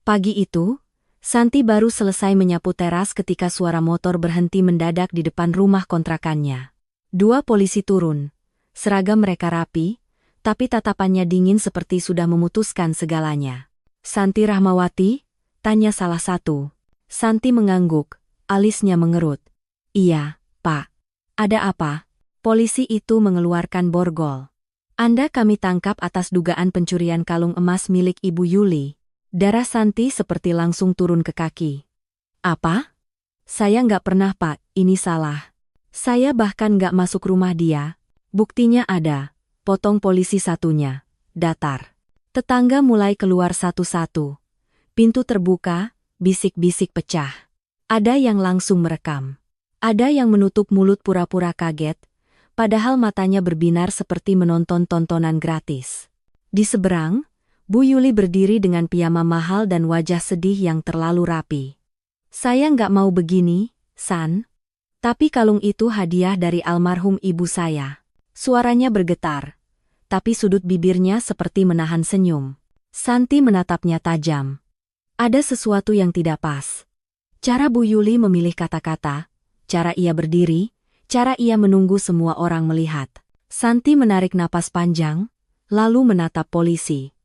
Pagi itu, Santi baru selesai menyapu teras ketika suara motor berhenti mendadak di depan rumah kontrakannya. Dua polisi turun. Seragam mereka rapi, tapi tatapannya dingin seperti sudah memutuskan segalanya. "Santi Rahmawati?" tanya salah satu. Santi mengangguk, alisnya mengerut. "Iya, Pak. Ada apa?" Polisi itu mengeluarkan borgol. "Anda kami tangkap atas dugaan pencurian kalung emas milik Ibu Yuli." Darah Santi seperti langsung turun ke kaki. "Apa? Saya nggak pernah, Pak, ini salah. Saya bahkan nggak masuk rumah dia." "Buktinya ada," potong polisi satunya. Datar. Tetangga mulai keluar satu-satu. Pintu terbuka, bisik-bisik pecah. Ada yang langsung merekam. Ada yang menutup mulut pura-pura kaget, padahal matanya berbinar seperti menonton tontonan gratis. Di seberang, Bu Yuli berdiri dengan piyama mahal dan wajah sedih yang terlalu rapi. "Saya nggak mau begini, San. Tapi kalung itu hadiah dari almarhum ibu saya." Suaranya bergetar, tapi sudut bibirnya seperti menahan senyum. Santi menatapnya tajam. Ada sesuatu yang tidak pas. Cara Bu Yuli memilih kata-kata, cara ia berdiri, cara ia menunggu semua orang melihat. Santi menarik napas panjang, lalu menatap polisi.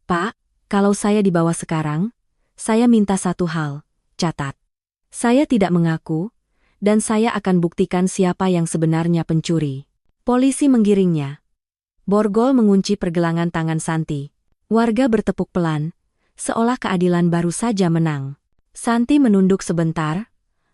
"Pak, kalau saya dibawa sekarang, saya minta satu hal, catat. Saya tidak mengaku, dan saya akan buktikan siapa yang sebenarnya pencuri." Polisi menggiringnya. Borgol mengunci pergelangan tangan Santi. Warga bertepuk pelan, seolah keadilan baru saja menang. Santi menunduk sebentar,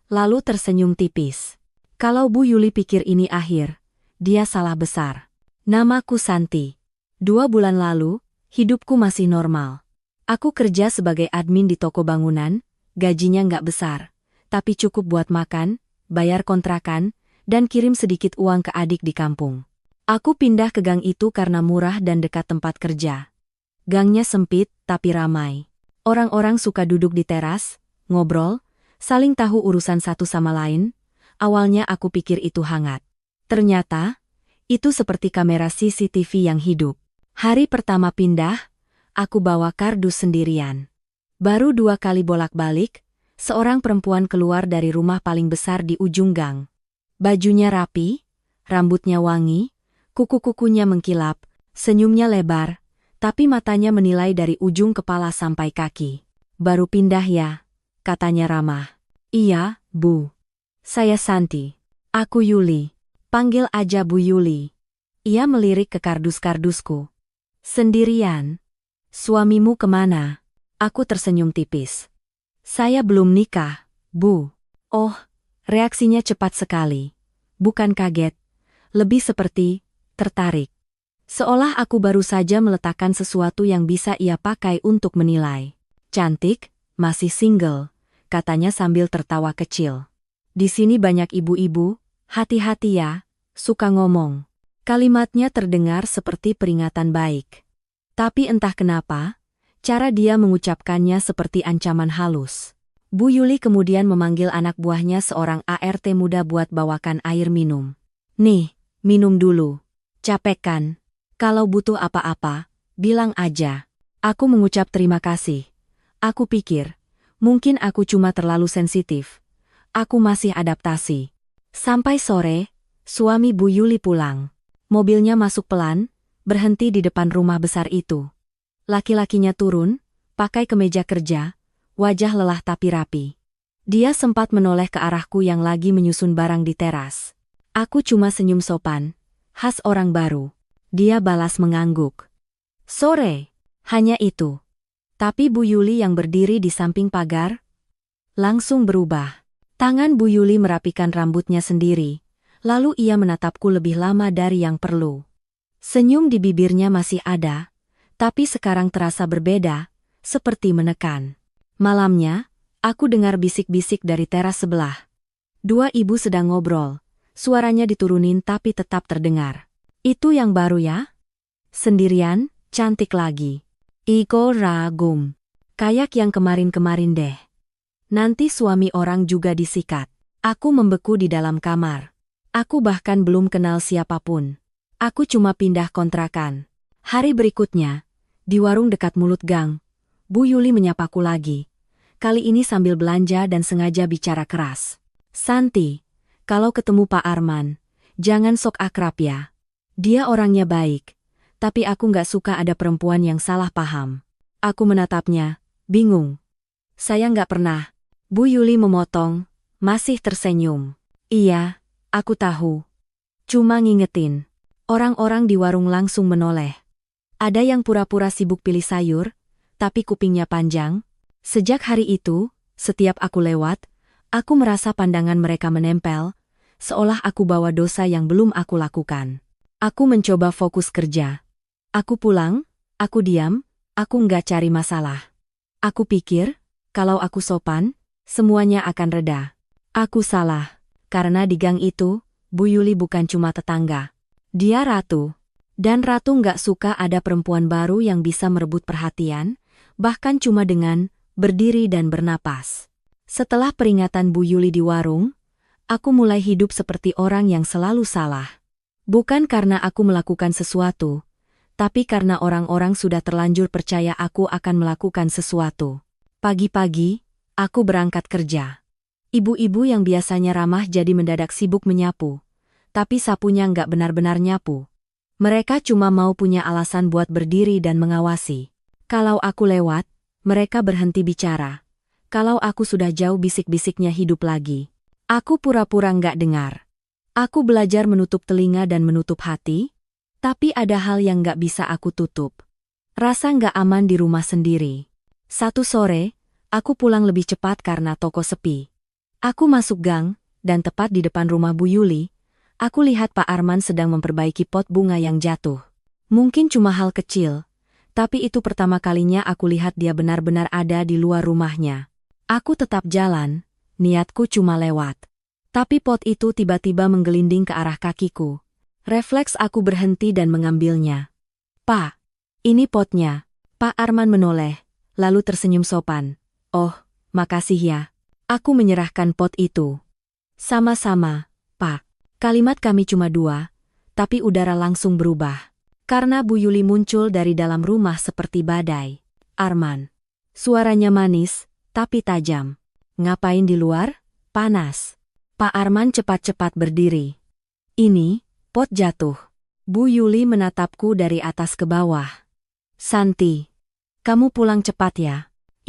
lalu tersenyum tipis. Kalau Bu Yuli pikir ini akhir, dia salah besar. "Namaku Santi. 2 bulan lalu, hidupku masih normal. Aku kerja sebagai admin di toko bangunan, gajinya nggak besar, tapi cukup buat makan, bayar kontrakan, dan kirim sedikit uang ke adik di kampung. Aku pindah ke gang itu karena murah dan dekat tempat kerja. Gangnya sempit, tapi ramai. Orang-orang suka duduk di teras, ngobrol, saling tahu urusan satu sama lain. Awalnya aku pikir itu hangat. Ternyata, itu seperti kamera CCTV yang hidup. Hari pertama pindah, aku bawa kardus sendirian. Baru 2 kali bolak-balik, seorang perempuan keluar dari rumah paling besar di ujung gang. Bajunya rapi, rambutnya wangi, kuku-kukunya mengkilap, senyumnya lebar, tapi matanya menilai dari ujung kepala sampai kaki. "Baru pindah ya?" katanya ramah. "Iya, Bu. Saya Santi." "Aku Yuli. Panggil aja Bu Yuli." Ia melirik ke kardus-kardusku. "Sendirian? Suamimu kemana?" Aku tersenyum tipis. "Saya belum nikah, Bu." "Oh," reaksinya cepat sekali. Bukan kaget, lebih seperti tertarik. Seolah aku baru saja meletakkan sesuatu yang bisa ia pakai untuk menilai. "Cantik, masih single," katanya sambil tertawa kecil. "Di sini banyak ibu-ibu, hati-hati ya," suka ngomong. Kalimatnya terdengar seperti peringatan baik. Tapi entah kenapa, cara dia mengucapkannya seperti ancaman halus. Bu Yuli kemudian memanggil anak buahnya seorang ART muda buat bawakan air minum. "Nih, minum dulu. Capek kan? Kalau butuh apa-apa, bilang aja." Aku mengucap terima kasih. Aku pikir, mungkin aku cuma terlalu sensitif. Aku masih adaptasi. Sampai sore, suami Bu Yuli pulang. Mobilnya masuk pelan, berhenti di depan rumah besar itu. Laki-lakinya turun, pakai kemeja kerja, wajah lelah tapi rapi. Dia sempat menoleh ke arahku yang lagi menyusun barang di teras. Aku cuma senyum sopan, khas orang baru. Dia balas mengangguk. "Sore." Hanya itu. Tapi Bu Yuli yang berdiri di samping pagar langsung berubah. Tangan Bu Yuli merapikan rambutnya sendiri, lalu ia menatapku lebih lama dari yang perlu. Senyum di bibirnya masih ada, tapi sekarang terasa berbeda, seperti menekan. Malamnya, aku dengar bisik-bisik dari teras sebelah. 2 ibu sedang ngobrol, suaranya diturunin tapi tetap terdengar. "Itu yang baru ya? Sendirian, cantik lagi." "Iko ragum. Kayak yang kemarin-kemarin deh." Nanti suami orang juga disikat. Aku membeku di dalam kamar. Aku bahkan belum kenal siapapun. Aku cuma pindah kontrakan. Hari berikutnya, di warung dekat mulut gang, Bu Yuli menyapaku lagi. Kali ini sambil belanja dan sengaja bicara keras. Santi, kalau ketemu Pak Arman, jangan sok akrab ya. Dia orangnya baik, tapi aku nggak suka ada perempuan yang salah paham. Aku menatapnya, bingung. Saya nggak pernah. Bu Yuli memotong, masih tersenyum. Iya, aku tahu. Cuma ngingetin. Orang-orang di warung langsung menoleh. Ada yang pura-pura sibuk pilih sayur, tapi kupingnya panjang. Sejak hari itu, setiap aku lewat, aku merasa pandangan mereka menempel, seolah aku bawa dosa yang belum aku lakukan. Aku mencoba fokus kerja. Aku pulang, aku diam, aku nggak cari masalah. Aku pikir, kalau aku sopan, semuanya akan reda. Aku salah, karena di gang itu, Bu Yuli bukan cuma tetangga. Dia ratu. Dan ratu nggak suka ada perempuan baru yang bisa merebut perhatian, bahkan cuma dengan berdiri dan bernapas. Setelah peringatan Bu Yuli di warung, aku mulai hidup seperti orang yang selalu salah. Bukan karena aku melakukan sesuatu, tapi karena orang-orang sudah terlanjur percaya aku akan melakukan sesuatu. Pagi-pagi, aku berangkat kerja. Ibu-ibu yang biasanya ramah jadi mendadak sibuk menyapu, tapi sapunya nggak benar-benar nyapu. Mereka cuma mau punya alasan buat berdiri dan mengawasi. Kalau aku lewat, mereka berhenti bicara. Kalau aku sudah jauh bisik-bisiknya hidup lagi. Aku pura-pura nggak dengar. Aku belajar menutup telinga dan menutup hati, tapi ada hal yang nggak bisa aku tutup. Rasa nggak aman di rumah sendiri. Satu sore, aku pulang lebih cepat karena toko sepi. Aku masuk gang, dan tepat di depan rumah Bu Yuli, aku lihat Pak Arman sedang memperbaiki pot bunga yang jatuh. Mungkin cuma hal kecil, tapi itu pertama kalinya aku lihat dia benar-benar ada di luar rumahnya. Aku tetap jalan, niatku cuma lewat. Tapi pot itu tiba-tiba menggelinding ke arah kakiku. Refleks aku berhenti dan mengambilnya. Pak, ini potnya. Pak Arman menoleh, lalu tersenyum sopan. Oh, makasih ya. Aku menyerahkan pot itu. Sama-sama, Pak. Kalimat kami cuma dua, tapi udara langsung berubah. Karena Bu Yuli muncul dari dalam rumah seperti badai. Arman. Suaranya manis, tapi tajam. Ngapain di luar? Panas. Pak Arman cepat-cepat berdiri. Ini, pot jatuh. Bu Yuli menatapku dari atas ke bawah. Santi, kamu pulang cepat ya?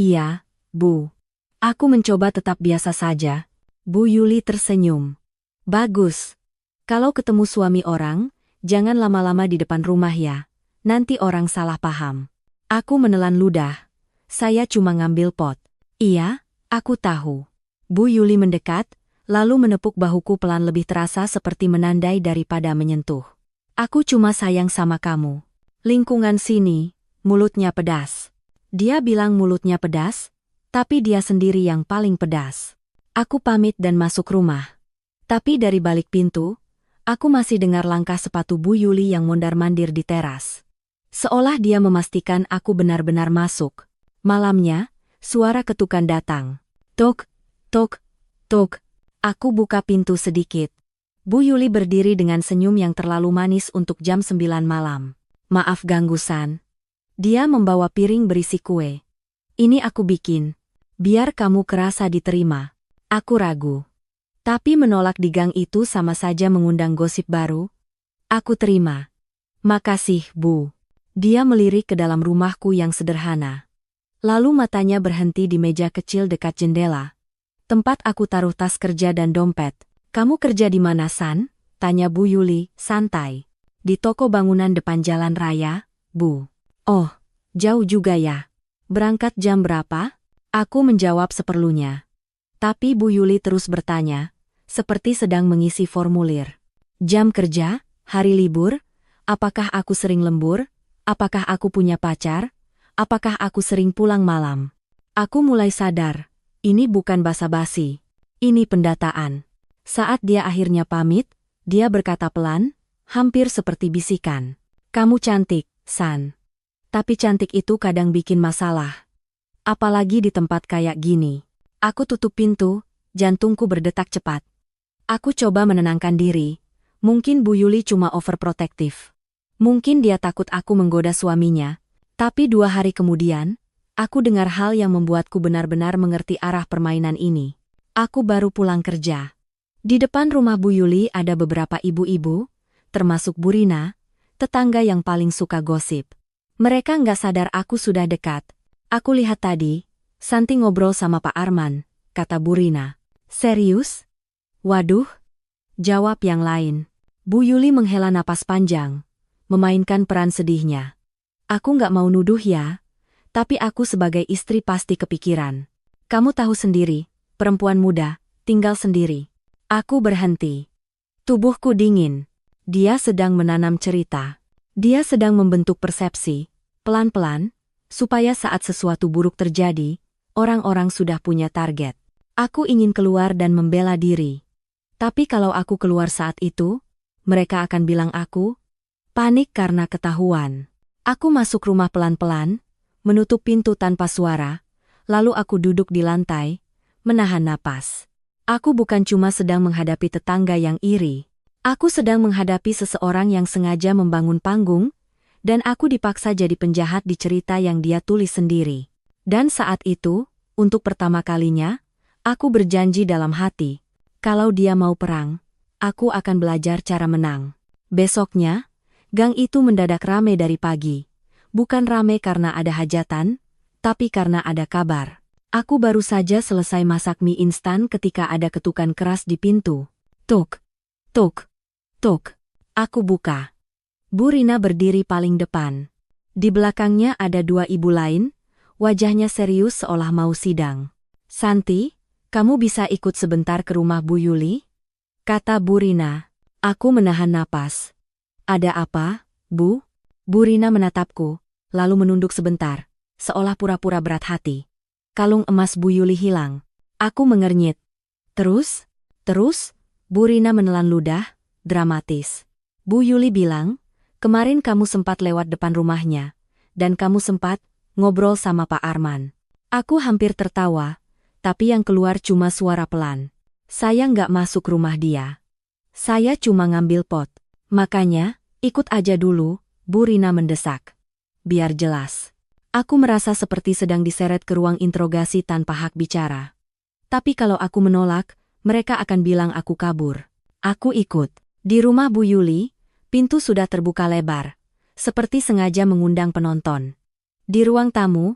Iya, Bu. Aku mencoba tetap biasa saja. Bu Yuli tersenyum. Bagus. Kalau ketemu suami orang, jangan lama-lama di depan rumah ya. Nanti orang salah paham. Aku menelan ludah. Saya cuma ngambil pot. Iya, aku tahu. Bu Yuli mendekat, lalu menepuk bahuku pelan lebih terasa seperti menandai daripada menyentuh. Aku cuma sayang sama kamu. Lingkungan sini, mulutnya pedas. Dia bilang mulutnya pedas, tapi dia sendiri yang paling pedas. Aku pamit dan masuk rumah. Tapi dari balik pintu, aku masih dengar langkah sepatu Bu Yuli yang mondar-mandir di teras. Seolah dia memastikan aku benar-benar masuk. Malamnya, suara ketukan datang. Tok, tok, tok. Aku buka pintu sedikit. Bu Yuli berdiri dengan senyum yang terlalu manis untuk jam 9 malam. Maaf ganggu San. Dia membawa piring berisi kue. Ini aku bikin. Biar kamu kerasa diterima. Aku ragu. Tapi menolak di gang itu sama saja mengundang gosip baru. Aku terima. Makasih, Bu. Dia melirik ke dalam rumahku yang sederhana. Lalu matanya berhenti di meja kecil dekat jendela. Tempat aku taruh tas kerja dan dompet. Kamu kerja di mana, San? Tanya Bu Yuli, santai. Di toko bangunan depan jalan raya, Bu. Oh, jauh juga ya. Berangkat jam berapa? Aku menjawab seperlunya. Tapi Bu Yuli terus bertanya, seperti sedang mengisi formulir. Jam kerja, hari libur, apakah aku sering lembur, apakah aku punya pacar, apakah aku sering pulang malam. Aku mulai sadar, ini bukan basa-basi, ini pendataan. Saat dia akhirnya pamit, dia berkata pelan, hampir seperti bisikan. Kamu cantik, San. Tapi cantik itu kadang bikin masalah. Apalagi di tempat kayak gini. Aku tutup pintu, jantungku berdetak cepat. Aku coba menenangkan diri. Mungkin Bu Yuli cuma overprotective. Mungkin dia takut aku menggoda suaminya. Tapi 2 hari kemudian, Aku dengar hal yang membuatku benar-benar mengerti arah permainan ini. Aku baru pulang kerja. Di depan rumah Bu Yuli ada beberapa ibu-ibu, termasuk Bu Rina, tetangga yang paling suka gosip. Mereka nggak sadar aku sudah dekat. Aku lihat tadi, Santi ngobrol sama Pak Arman, kata Bu Rina. Serius? Waduh, jawab yang lain. Bu Yuli menghela napas panjang, memainkan peran sedihnya. Aku nggak mau nuduh ya, tapi aku sebagai istri pasti kepikiran. Kamu tahu sendiri, perempuan muda, tinggal sendiri. Aku berhenti. Tubuhku dingin. Dia sedang menanam cerita. Dia sedang membentuk persepsi, pelan-pelan, supaya saat sesuatu buruk terjadi, orang-orang sudah punya target. Aku ingin keluar dan membela diri. Tapi kalau aku keluar saat itu, mereka akan bilang aku panik karena ketahuan. Aku masuk rumah pelan-pelan, menutup pintu tanpa suara, lalu aku duduk di lantai, menahan napas. Aku bukan cuma sedang menghadapi tetangga yang iri. Aku sedang menghadapi seseorang yang sengaja membangun panggung, dan aku dipaksa jadi penjahat di cerita yang dia tulis sendiri. Dan saat itu, untuk pertama kalinya, aku berjanji dalam hati, kalau dia mau perang, aku akan belajar cara menang. Besoknya, gang itu mendadak rame dari pagi. Bukan rame karena ada hajatan, tapi karena ada kabar. Aku baru saja selesai masak mie instan ketika ada ketukan keras di pintu. Tuk, tuk, tuk. Aku buka. Bu Rina berdiri paling depan. Di belakangnya ada dua ibu lain, wajahnya serius seolah mau sidang. Santi, kamu bisa ikut sebentar ke rumah Bu Yuli? Kata Bu Rina. Aku menahan napas. Ada apa, Bu? Bu Rina menatapku, lalu menunduk sebentar, seolah pura-pura berat hati. Kalung emas Bu Yuli hilang. Aku mengernyit. Terus? Bu Rina menelan ludah, dramatis. Bu Yuli bilang, kemarin kamu sempat lewat depan rumahnya, dan kamu sempat ngobrol sama Pak Arman. Aku hampir tertawa, tapi yang keluar cuma suara pelan. Saya nggak masuk rumah dia. Saya cuma ngambil pot. Makanya, ikut aja dulu, Bu Rina mendesak. Biar jelas. Aku merasa seperti sedang diseret ke ruang interogasi tanpa hak bicara. Tapi kalau aku menolak, mereka akan bilang aku kabur. Aku ikut. Di rumah Bu Yuli, pintu sudah terbuka lebar, seperti sengaja mengundang penonton. Di ruang tamu,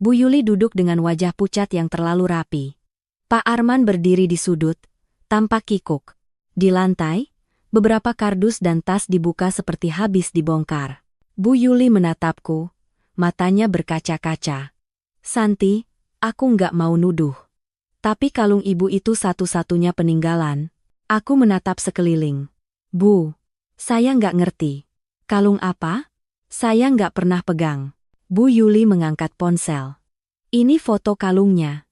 Bu Yuli duduk dengan wajah pucat yang terlalu rapi. Pak Arman berdiri di sudut, tampak kikuk. Di lantai, beberapa kardus dan tas dibuka seperti habis dibongkar. Bu Yuli menatapku, matanya berkaca-kaca. Santi, aku nggak mau nuduh. Tapi kalung ibu itu satu-satunya peninggalan. Aku menatap sekeliling. Bu, saya nggak ngerti. Kalung apa? Saya nggak pernah pegang. Bu Yuli mengangkat ponsel. Ini foto kalungnya.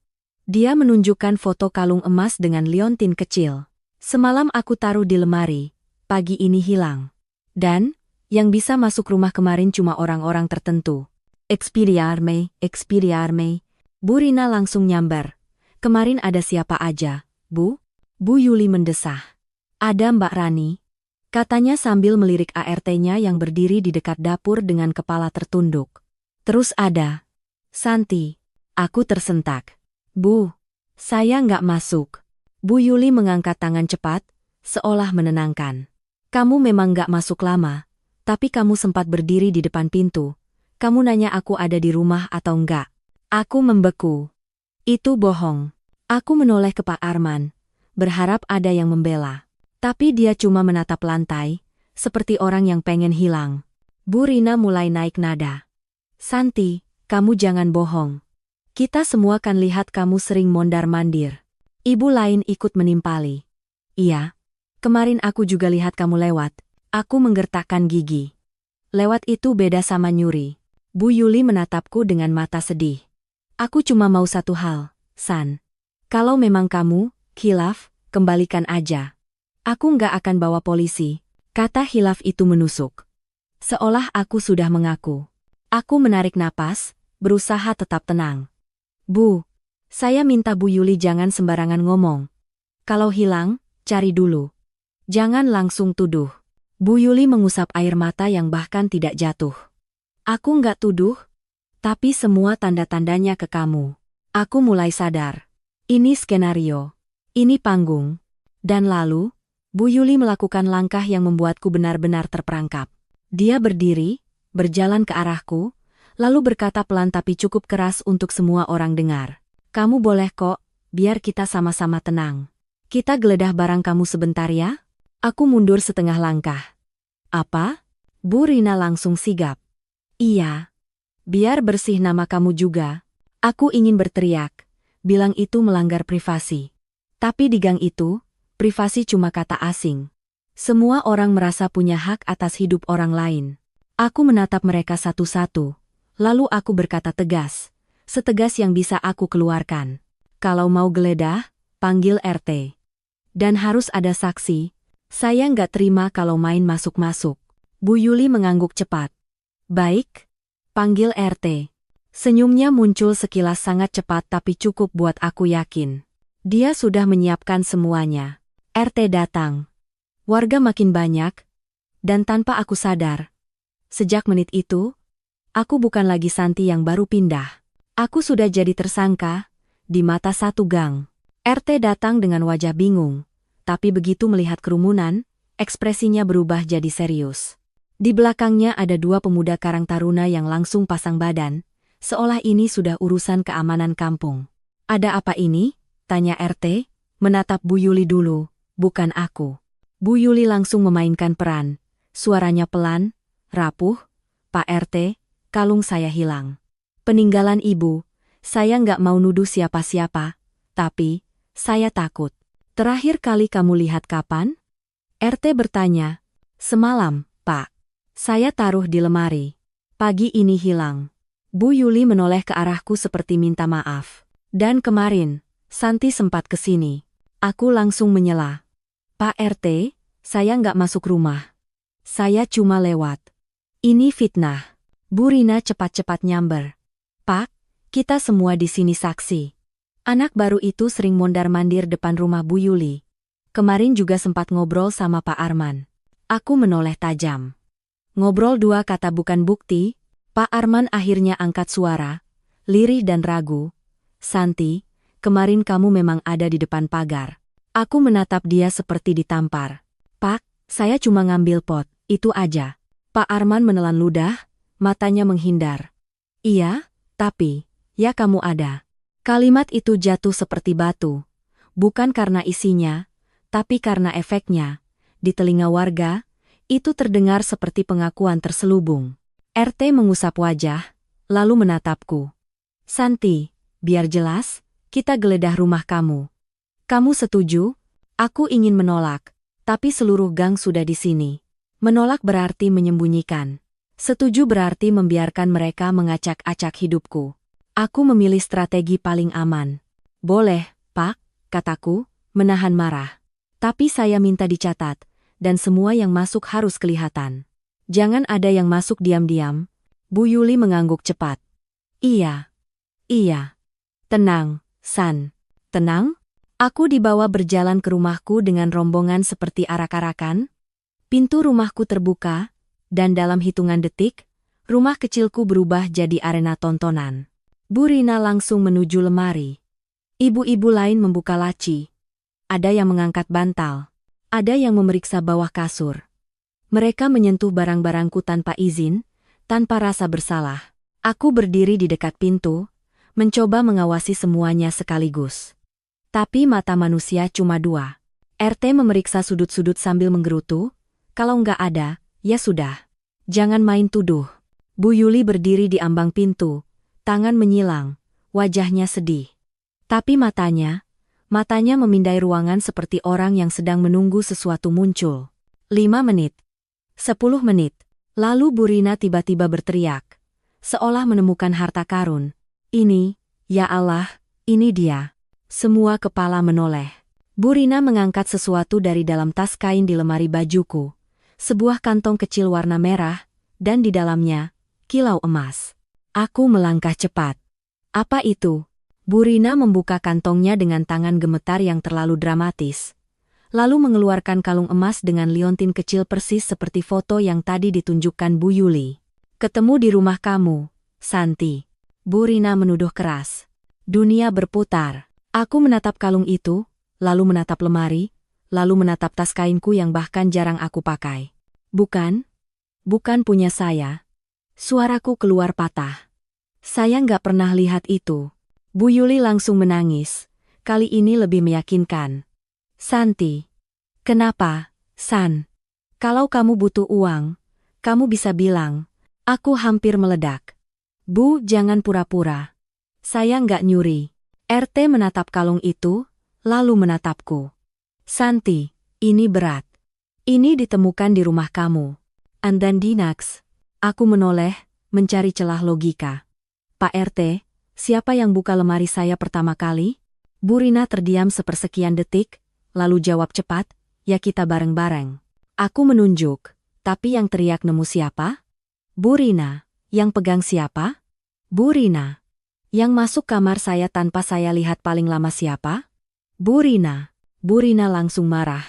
Dia menunjukkan foto kalung emas dengan liontin kecil. Semalam aku taruh di lemari, pagi ini hilang. Dan, yang bisa masuk rumah kemarin cuma orang-orang tertentu. Expiriarme. Bu Rina langsung nyambar. Kemarin ada siapa aja, Bu? Bu Yuli mendesah. Ada Mbak Rani. Katanya sambil melirik ART-nya yang berdiri di dekat dapur dengan kepala tertunduk. Terus ada Santi. Aku tersentak. Bu, saya nggak masuk. Bu Yuli mengangkat tangan cepat, seolah menenangkan. Kamu memang nggak masuk lama, tapi kamu sempat berdiri di depan pintu. Kamu nanya aku ada di rumah atau enggak. Aku membeku. Itu bohong. Aku menoleh ke Pak Arman, berharap ada yang membela. Tapi dia cuma menatap lantai, seperti orang yang pengen hilang. Bu Rina mulai naik nada. Santi, kamu jangan bohong. Kita semua kan lihat kamu sering mondar-mandir. Ibu lain ikut menimpali. Iya. Kemarin aku juga lihat kamu lewat. Aku menggertakkan gigi. Lewat itu beda sama nyuri. Bu Yuli menatapku dengan mata sedih. Aku cuma mau satu hal, San. Kalau memang kamu, khilaf, kembalikan aja. Aku nggak akan bawa polisi, kata khilaf itu menusuk. Seolah aku sudah mengaku. Aku menarik napas, berusaha tetap tenang. Bu, saya minta Bu Yuli jangan sembarangan ngomong. Kalau hilang, cari dulu. Jangan langsung tuduh. Bu Yuli mengusap air mata yang bahkan tidak jatuh. Aku nggak tuduh. Tapi semua tanda-tandanya ke kamu. Aku mulai sadar. Ini skenario. Ini panggung. Dan lalu, Bu Yuli melakukan langkah yang membuatku benar-benar terperangkap. Dia berdiri, berjalan ke arahku, lalu berkata pelan tapi cukup keras untuk semua orang dengar. Kamu boleh kok, biar kita sama-sama tenang. Kita geledah barang kamu sebentar ya? Aku mundur setengah langkah. Apa? Bu Rina langsung sigap. Iya. Biar bersih nama kamu juga. Aku ingin berteriak, bilang itu melanggar privasi. Tapi di gang itu, privasi cuma kata asing. Semua orang merasa punya hak atas hidup orang lain. Aku menatap mereka satu-satu, lalu aku berkata tegas, setegas yang bisa aku keluarkan. Kalau mau geledah, panggil RT. Dan harus ada saksi. Saya nggak terima kalau main masuk-masuk. Bu Yuli mengangguk cepat. Baik. Panggil RT. Senyumnya muncul sekilas sangat cepat tapi cukup buat aku yakin. Dia sudah menyiapkan semuanya. RT datang. Warga makin banyak. Dan tanpa aku sadar. Sejak menit itu, aku bukan lagi Santi yang baru pindah. Aku sudah jadi tersangka, di mata satu gang. RT datang dengan wajah bingung. Tapi begitu melihat kerumunan, ekspresinya berubah jadi serius. Di belakangnya ada dua pemuda Karang Taruna yang langsung pasang badan, seolah ini sudah urusan keamanan kampung. Ada apa ini? Tanya RT, menatap Bu Yuli dulu, bukan aku. Bu Yuli langsung memainkan peran, suaranya pelan, rapuh, Pak RT, kalung saya hilang. Peninggalan ibu, saya nggak mau nuduh siapa-siapa, tapi, saya takut. Terakhir kali kamu lihat kapan? RT bertanya. Semalam, Pak. Saya taruh di lemari. Pagi ini hilang. Bu Yuli menoleh ke arahku seperti minta maaf. Dan kemarin, Santi sempat kesini. Aku langsung menyela. Pak RT, saya nggak masuk rumah. Saya cuma lewat. Ini fitnah. Bu Rina cepat-cepat nyamber. Pak, kita semua di sini saksi. Anak baru itu sering mondar-mandir depan rumah Bu Yuli. Kemarin juga sempat ngobrol sama Pak Arman. Aku menoleh tajam. Ngobrol dua kata bukan bukti, Pak Arman akhirnya angkat suara, lirih dan ragu. Santi, kemarin kamu memang ada di depan pagar. Aku menatap dia seperti ditampar. Pak, saya cuma ngambil pot, itu aja. Pak Arman menelan ludah, matanya menghindar. Iya, tapi, ya kamu ada. Kalimat itu jatuh seperti batu. Bukan karena isinya, tapi karena efeknya. Di telinga warga, itu terdengar seperti pengakuan terselubung. RT mengusap wajah, lalu menatapku. Santi, biar jelas, kita geledah rumah kamu. Kamu setuju? Aku ingin menolak, tapi seluruh gang sudah di sini. Menolak berarti menyembunyikan. Setuju berarti membiarkan mereka mengacak-acak hidupku. Aku memilih strategi paling aman. Boleh, Pak, kataku, menahan marah. Tapi saya minta dicatat. Dan semua yang masuk harus kelihatan. Jangan ada yang masuk diam-diam. Bu Yuli mengangguk cepat. Iya. Iya. Tenang, San. Tenang? Aku dibawa berjalan ke rumahku dengan rombongan seperti arak-arakan. Pintu rumahku terbuka, dan dalam hitungan detik, rumah kecilku berubah jadi arena tontonan. Bu Rina langsung menuju lemari. Ibu-ibu lain membuka laci. Ada yang mengangkat bantal. Ada yang memeriksa bawah kasur. Mereka menyentuh barang-barangku tanpa izin, tanpa rasa bersalah. Aku berdiri di dekat pintu, mencoba mengawasi semuanya sekaligus. Tapi mata manusia cuma dua. RT memeriksa sudut-sudut sambil menggerutu, kalau nggak ada, ya sudah. Jangan main tuduh. Bu Yuli berdiri di ambang pintu, tangan menyilang, wajahnya sedih. Tapi matanya memindai ruangan seperti orang yang sedang menunggu sesuatu muncul. 5 menit. 10 menit. Lalu Bu Rina tiba-tiba berteriak. Seolah menemukan harta karun. Ini, ya Allah, ini dia. Semua kepala menoleh. Bu Rina mengangkat sesuatu dari dalam tas kain di lemari bajuku. Sebuah kantong kecil warna merah, dan di dalamnya, kilau emas. Aku melangkah cepat. Apa itu? Bu Rina membuka kantongnya dengan tangan gemetar yang terlalu dramatis. Lalu mengeluarkan kalung emas dengan liontin kecil persis seperti foto yang tadi ditunjukkan Bu Yuli. Ketemu di rumah kamu, Santi. Bu Rina menuduh keras. Dunia berputar. Aku menatap kalung itu, lalu menatap lemari, lalu menatap tas kainku yang bahkan jarang aku pakai. Bukan punya saya. Suaraku keluar patah. Saya nggak pernah lihat itu. Bu Yuli langsung menangis. Kali ini lebih meyakinkan. Santi. Kenapa, San? Kalau kamu butuh uang, kamu bisa bilang. Aku hampir meledak. Bu, jangan pura-pura. Saya nggak nyuri. RT menatap kalung itu, lalu menatapku. Santi, ini berat. Ini ditemukan di rumah kamu. Andan Dinax. Aku menoleh, mencari celah logika. Pak RT, siapa yang buka lemari saya pertama kali? Bu Rina terdiam sepersekian detik, lalu jawab cepat, ya kita bareng-bareng. Aku menunjuk, tapi yang teriak nemu siapa? Bu Rina. Yang pegang siapa? Bu Rina. Yang masuk kamar saya tanpa saya lihat paling lama siapa? Bu Rina. Bu Rina langsung marah.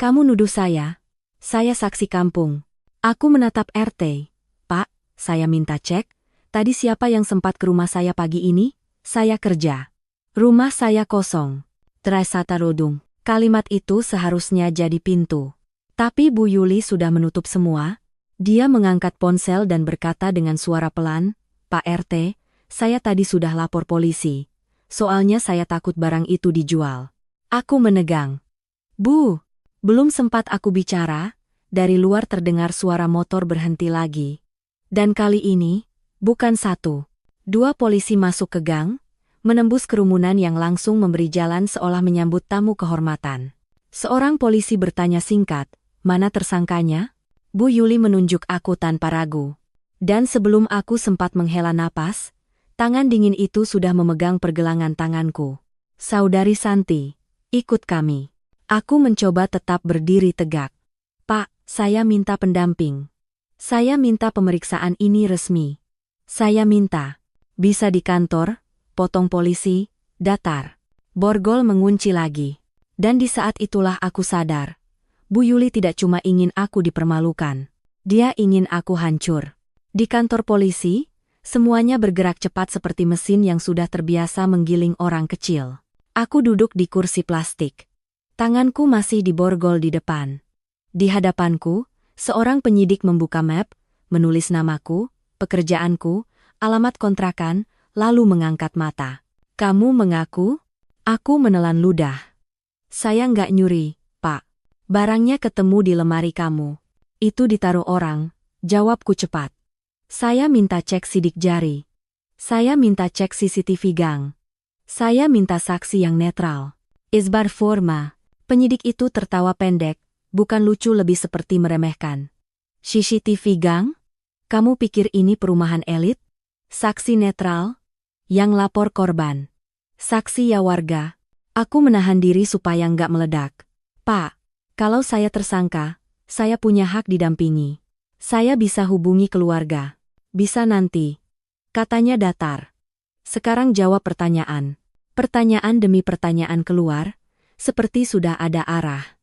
Kamu nuduh saya? Saya saksi kampung. Aku menatap RT. Pak, saya minta cek. Tadi siapa yang sempat ke rumah saya pagi ini? Saya kerja. Rumah saya kosong. Terasa rodung. Kalimat itu seharusnya jadi pintu. Tapi Bu Yuli sudah menutup semua. Dia mengangkat ponsel dan berkata dengan suara pelan, Pak RT, saya tadi sudah lapor polisi. Soalnya saya takut barang itu dijual. Aku menegang. Bu, belum sempat aku bicara, dari luar terdengar suara motor berhenti lagi. Dan kali ini, bukan satu. Dua polisi masuk ke gang, menembus kerumunan yang langsung memberi jalan seolah menyambut tamu kehormatan. Seorang polisi bertanya singkat, mana tersangkanya? Bu Yuli menunjuk aku tanpa ragu. Dan sebelum aku sempat menghela napas, tangan dingin itu sudah memegang pergelangan tanganku. Saudari Santi, ikut kami. Aku mencoba tetap berdiri tegak. Pak, saya minta pendamping. Saya minta pemeriksaan ini resmi. Saya minta. Bisa di kantor, potong polisi, datar. Borgol mengunci lagi. Dan di saat itulah aku sadar. Bu Yuli tidak cuma ingin aku dipermalukan. Dia ingin aku hancur. Di kantor polisi, semuanya bergerak cepat seperti mesin yang sudah terbiasa menggiling orang kecil. Aku duduk di kursi plastik. Tanganku masih diborgol di depan. Di hadapanku, seorang penyidik membuka map, menulis namaku, pekerjaanku, alamat kontrakan, lalu mengangkat mata. Kamu mengaku? Aku menelan ludah. Saya nggak nyuri, Pak. Barangnya ketemu di lemari kamu. Itu ditaruh orang, jawabku cepat. Saya minta cek sidik jari. Saya minta cek CCTV gang. Saya minta saksi yang netral. Isbar forma. Penyidik itu tertawa pendek, bukan lucu lebih seperti meremehkan. CCTV gang? Kamu pikir ini perumahan elit? Saksi netral? Yang lapor korban. Saksi ya warga. Aku menahan diri supaya nggak meledak. Pak, kalau saya tersangka, saya punya hak didampingi. Saya bisa hubungi keluarga. Bisa nanti. Katanya datar. Sekarang jawab pertanyaan. Pertanyaan demi pertanyaan keluar, seperti sudah ada arah.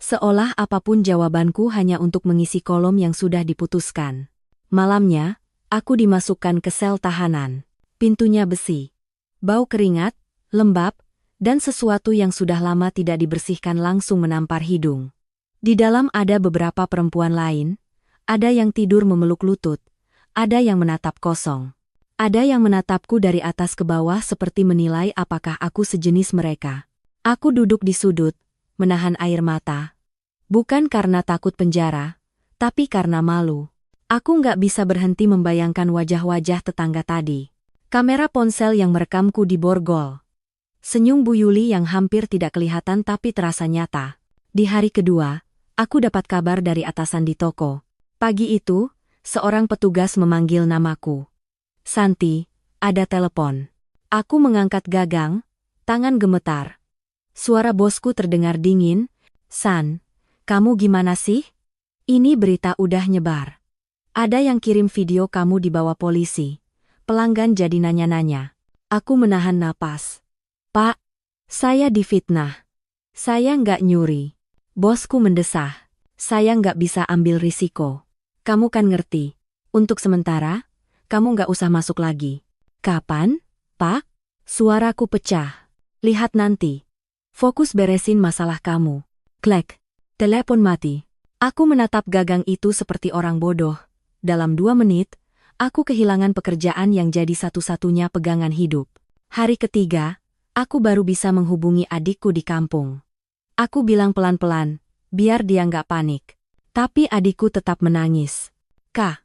Seolah apapun jawabanku hanya untuk mengisi kolom yang sudah diputuskan. Malamnya, aku dimasukkan ke sel tahanan. Pintunya besi. Bau keringat, lembab, dan sesuatu yang sudah lama tidak dibersihkan langsung menampar hidung. Di dalam ada beberapa perempuan lain, ada yang tidur memeluk lutut, ada yang menatap kosong. Ada yang menatapku dari atas ke bawah seperti menilai apakah aku sejenis mereka. Aku duduk di sudut, menahan air mata. Bukan karena takut penjara, tapi karena malu. Aku nggak bisa berhenti membayangkan wajah-wajah tetangga tadi. Kamera ponsel yang merekamku diborgol. Senyum Bu Yuli yang hampir tidak kelihatan tapi terasa nyata. Di hari kedua, aku dapat kabar dari atasan di toko. Pagi itu, seorang petugas memanggil namaku. Santi, ada telepon. Aku mengangkat gagang, tangan gemetar. Suara bosku terdengar dingin. San, kamu gimana sih? Ini berita udah nyebar. Ada yang kirim video kamu dibawa polisi. Pelanggan jadi nanya-nanya. Aku menahan napas. Pak, saya difitnah. Saya nggak nyuri. Bosku mendesah. Saya nggak bisa ambil risiko. Kamu kan ngerti. Untuk sementara, kamu nggak usah masuk lagi. Kapan, Pak? Suaraku pecah. Lihat nanti. Fokus beresin masalah kamu. Klek. Telepon mati. Aku menatap gagang itu seperti orang bodoh. Dalam 2 menit, aku kehilangan pekerjaan yang jadi satu-satunya pegangan hidup. Hari ketiga, aku baru bisa menghubungi adikku di kampung. Aku bilang pelan-pelan, biar dia nggak panik. Tapi adikku tetap menangis. Kak,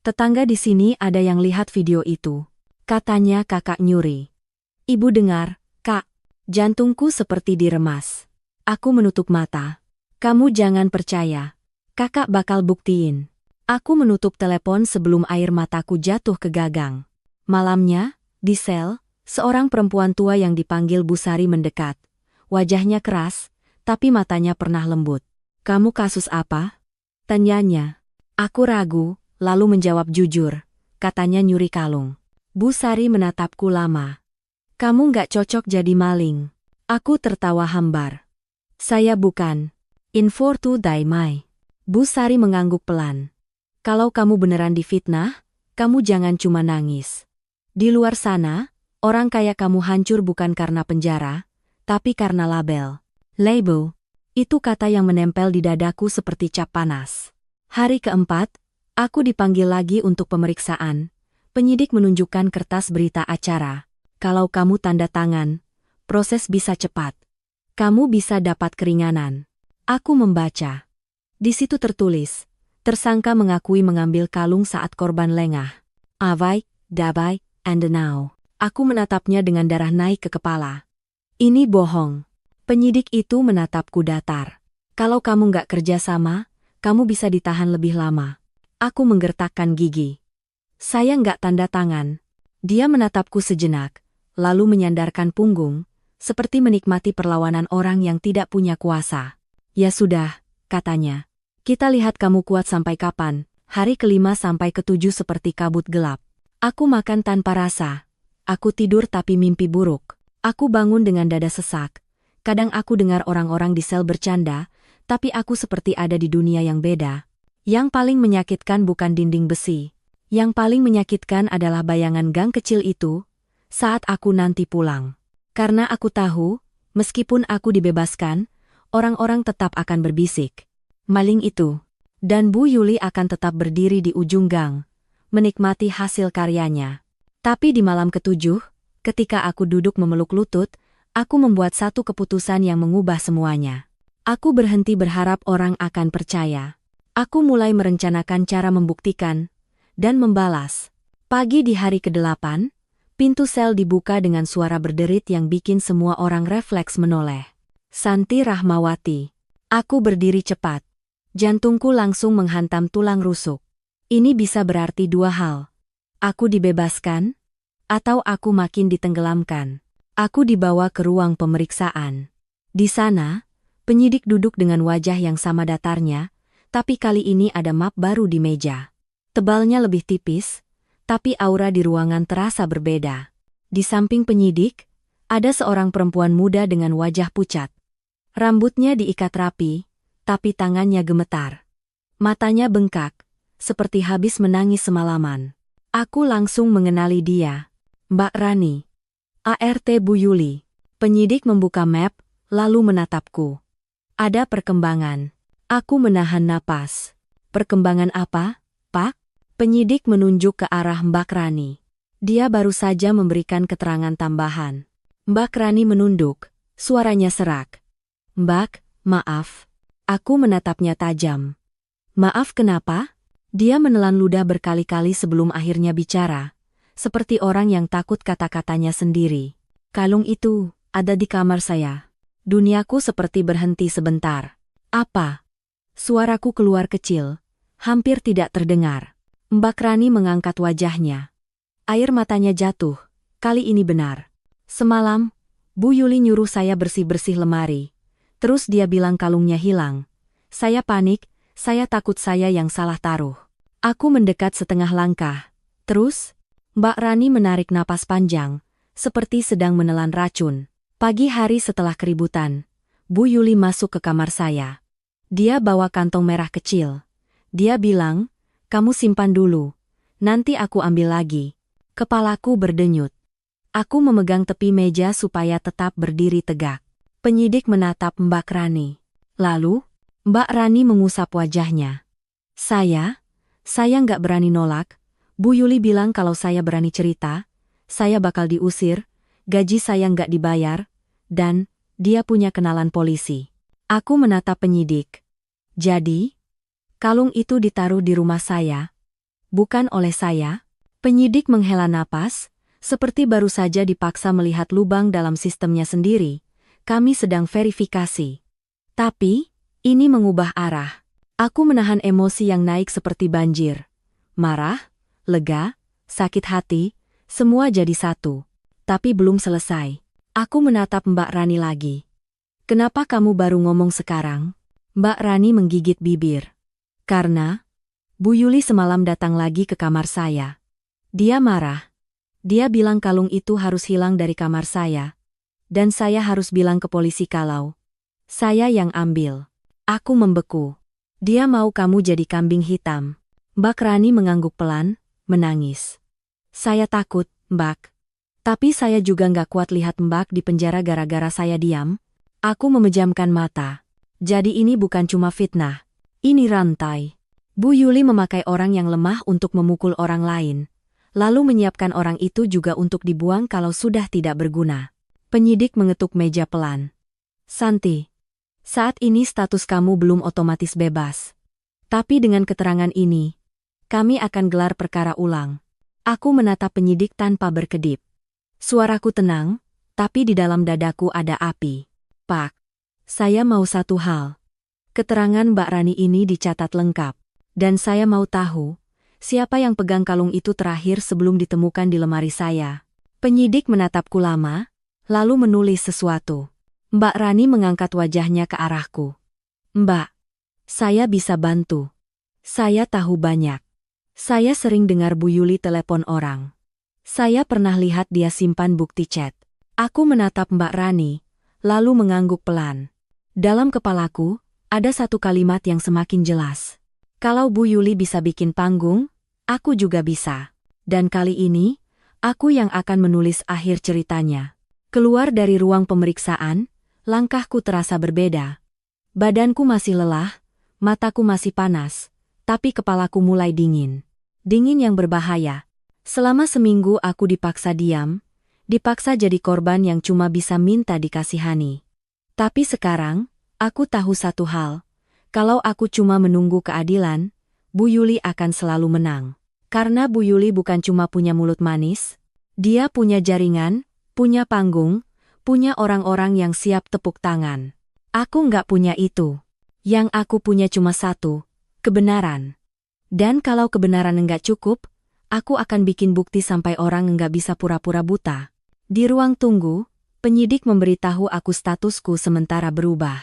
tetangga di sini ada yang lihat video itu. Katanya kakak nyuri. Ibu dengar, Kak. Jantungku seperti diremas. Aku menutup mata. Kamu jangan percaya. Kakak bakal buktiin. Aku menutup telepon sebelum air mataku jatuh ke gagang. Malamnya, di sel, seorang perempuan tua yang dipanggil Bu Sari mendekat. Wajahnya keras, tapi matanya pernah lembut. Kamu kasus apa? Tanyanya. Aku ragu, lalu menjawab jujur. Katanya nyuri kalung. Bu Sari menatapku lama. Kamu nggak cocok jadi maling. Aku tertawa hambar. Saya bukan. Info to Daimai. Bu Sari mengangguk pelan. Kalau kamu beneran difitnah, kamu jangan cuma nangis. Di luar sana, orang kayak kamu hancur bukan karena penjara, tapi karena label. Label, itu kata yang menempel di dadaku seperti cap panas. Hari keempat, aku dipanggil lagi untuk pemeriksaan. Penyidik menunjukkan kertas berita acara. Kalau kamu tanda tangan, proses bisa cepat. Kamu bisa dapat keringanan. Aku membaca. Di situ tertulis, tersangka mengakui mengambil kalung saat korban lengah. Avai, dabai, and now. Aku menatapnya dengan darah naik ke kepala. Ini bohong. Penyidik itu menatapku datar. Kalau kamu nggak kerja sama, kamu bisa ditahan lebih lama. Aku menggertakkan gigi. Saya nggak tanda tangan. Dia menatapku sejenak, lalu menyandarkan punggung, seperti menikmati perlawanan orang yang tidak punya kuasa. Ya sudah, katanya. Kita lihat kamu kuat sampai kapan. Hari ke-5 sampai ke-7 seperti kabut gelap. Aku makan tanpa rasa. Aku tidur tapi mimpi buruk. Aku bangun dengan dada sesak. Kadang aku dengar orang-orang di sel bercanda, tapi aku seperti ada di dunia yang beda. Yang paling menyakitkan bukan dinding besi. Yang paling menyakitkan adalah bayangan gang kecil itu, saat aku nanti pulang. Karena aku tahu, meskipun aku dibebaskan, orang-orang tetap akan berbisik. Maling itu. Dan Bu Yuli akan tetap berdiri di ujung gang, menikmati hasil karyanya. Tapi di malam ke-7, ketika aku duduk memeluk lutut, aku membuat satu keputusan yang mengubah semuanya. Aku berhenti berharap orang akan percaya. Aku mulai merencanakan cara membuktikan dan membalas. Pagi di hari ke-8, pintu sel dibuka dengan suara berderit yang bikin semua orang refleks menoleh. Santi Rahmawati. Aku berdiri cepat. Jantungku langsung menghantam tulang rusuk. Ini bisa berarti 2 hal. Aku dibebaskan, atau aku makin ditenggelamkan. Aku dibawa ke ruang pemeriksaan. Di sana, penyidik duduk dengan wajah yang sama datarnya, tapi kali ini ada map baru di meja. Tebalnya lebih tipis, tapi aura di ruangan terasa berbeda. Di samping penyidik, ada seorang perempuan muda dengan wajah pucat. Rambutnya diikat rapi, tapi tangannya gemetar. Matanya bengkak, seperti habis menangis semalaman. Aku langsung mengenali dia. Mbak Rani. ART Bu Yuli. Penyidik membuka map, lalu menatapku. Ada perkembangan. Aku menahan napas. Perkembangan apa, Pak? Penyidik menunjuk ke arah Mbak Rani. Dia baru saja memberikan keterangan tambahan. Mbak Rani menunduk, suaranya serak. Mbak, maaf. Aku menatapnya tajam. Maaf kenapa? Dia menelan ludah berkali-kali sebelum akhirnya bicara, seperti orang yang takut kata-katanya sendiri. Kalung itu ada di kamar saya. Duniaku seperti berhenti sebentar. Apa? Suaraku keluar kecil, hampir tidak terdengar. Mbak Rani mengangkat wajahnya. Air matanya jatuh. Kali ini benar. Semalam, Bu Yuli nyuruh saya bersih-bersih lemari. Terus dia bilang kalungnya hilang. Saya panik, saya takut saya yang salah taruh. Aku mendekat setengah langkah. Terus, Mbak Rani menarik napas panjang, seperti sedang menelan racun. Pagi hari setelah keributan, Bu Yuli masuk ke kamar saya. Dia bawa kantong merah kecil. Dia bilang, kamu simpan dulu. Nanti aku ambil lagi. Kepalaku berdenyut. Aku memegang tepi meja supaya tetap berdiri tegak. Penyidik menatap Mbak Rani. Lalu, Mbak Rani mengusap wajahnya. Saya nggak berani nolak. Bu Yuli bilang kalau saya berani cerita, saya bakal diusir, gaji saya nggak dibayar, dan dia punya kenalan polisi. Aku menatap penyidik. Jadi, kalung itu ditaruh di rumah saya, bukan oleh saya? Penyidik menghela napas, seperti baru saja dipaksa melihat lubang dalam sistemnya sendiri. Kami sedang verifikasi. Tapi, ini mengubah arah. Aku menahan emosi yang naik seperti banjir. Marah, lega, sakit hati, semua jadi satu. Tapi belum selesai. Aku menatap Mbak Rani lagi. Kenapa kamu baru ngomong sekarang? Mbak Rani menggigit bibir. Karena Bu Yuli semalam datang lagi ke kamar saya. Dia marah. Dia bilang kalung itu harus hilang dari kamar saya. Dan saya harus bilang ke polisi kalau saya yang ambil. Aku membeku. Dia mau kamu jadi kambing hitam. Mbak Rani mengangguk pelan, menangis. Saya takut, Mbak. Tapi saya juga nggak kuat lihat Mbak di penjara gara-gara saya diam. Aku memejamkan mata. Jadi ini bukan cuma fitnah. Ini rantai. Bu Yuli memakai orang yang lemah untuk memukul orang lain. Lalu menyiapkan orang itu juga untuk dibuang kalau sudah tidak berguna. Penyidik mengetuk meja pelan. Santi, saat ini status kamu belum otomatis bebas. Tapi dengan keterangan ini, kami akan gelar perkara ulang. Aku menatap penyidik tanpa berkedip. Suaraku tenang, tapi di dalam dadaku ada api. Pak, saya mau satu hal. Keterangan Mbak Rani ini dicatat lengkap. Dan saya mau tahu, siapa yang pegang kalung itu terakhir sebelum ditemukan di lemari saya. Penyidik menatapku lama, lalu menulis sesuatu. Mbak Rani mengangkat wajahnya ke arahku. Mbak, saya bisa bantu. Saya tahu banyak. Saya sering dengar Bu Yuli telepon orang. Saya pernah lihat dia simpan bukti chat. Aku menatap Mbak Rani, lalu mengangguk pelan. Dalam kepalaku, ada satu kalimat yang semakin jelas. Kalau Bu Yuli bisa bikin panggung, aku juga bisa. Dan kali ini, aku yang akan menulis akhir ceritanya. Keluar dari ruang pemeriksaan, langkahku terasa berbeda. Badanku masih lelah, mataku masih panas, tapi kepalaku mulai dingin. Dingin yang berbahaya. Selama seminggu aku dipaksa diam, dipaksa jadi korban yang cuma bisa minta dikasihani. Tapi sekarang, aku tahu satu hal. Kalau aku cuma menunggu keadilan, Bu Yuli akan selalu menang. Karena Bu Yuli bukan cuma punya mulut manis, dia punya jaringan, punya panggung, punya orang-orang yang siap tepuk tangan. Aku nggak punya itu. Yang aku punya cuma satu, kebenaran. Dan kalau kebenaran nggak cukup, aku akan bikin bukti sampai orang nggak bisa pura-pura buta. Di ruang tunggu, penyidik memberitahu aku statusku sementara berubah.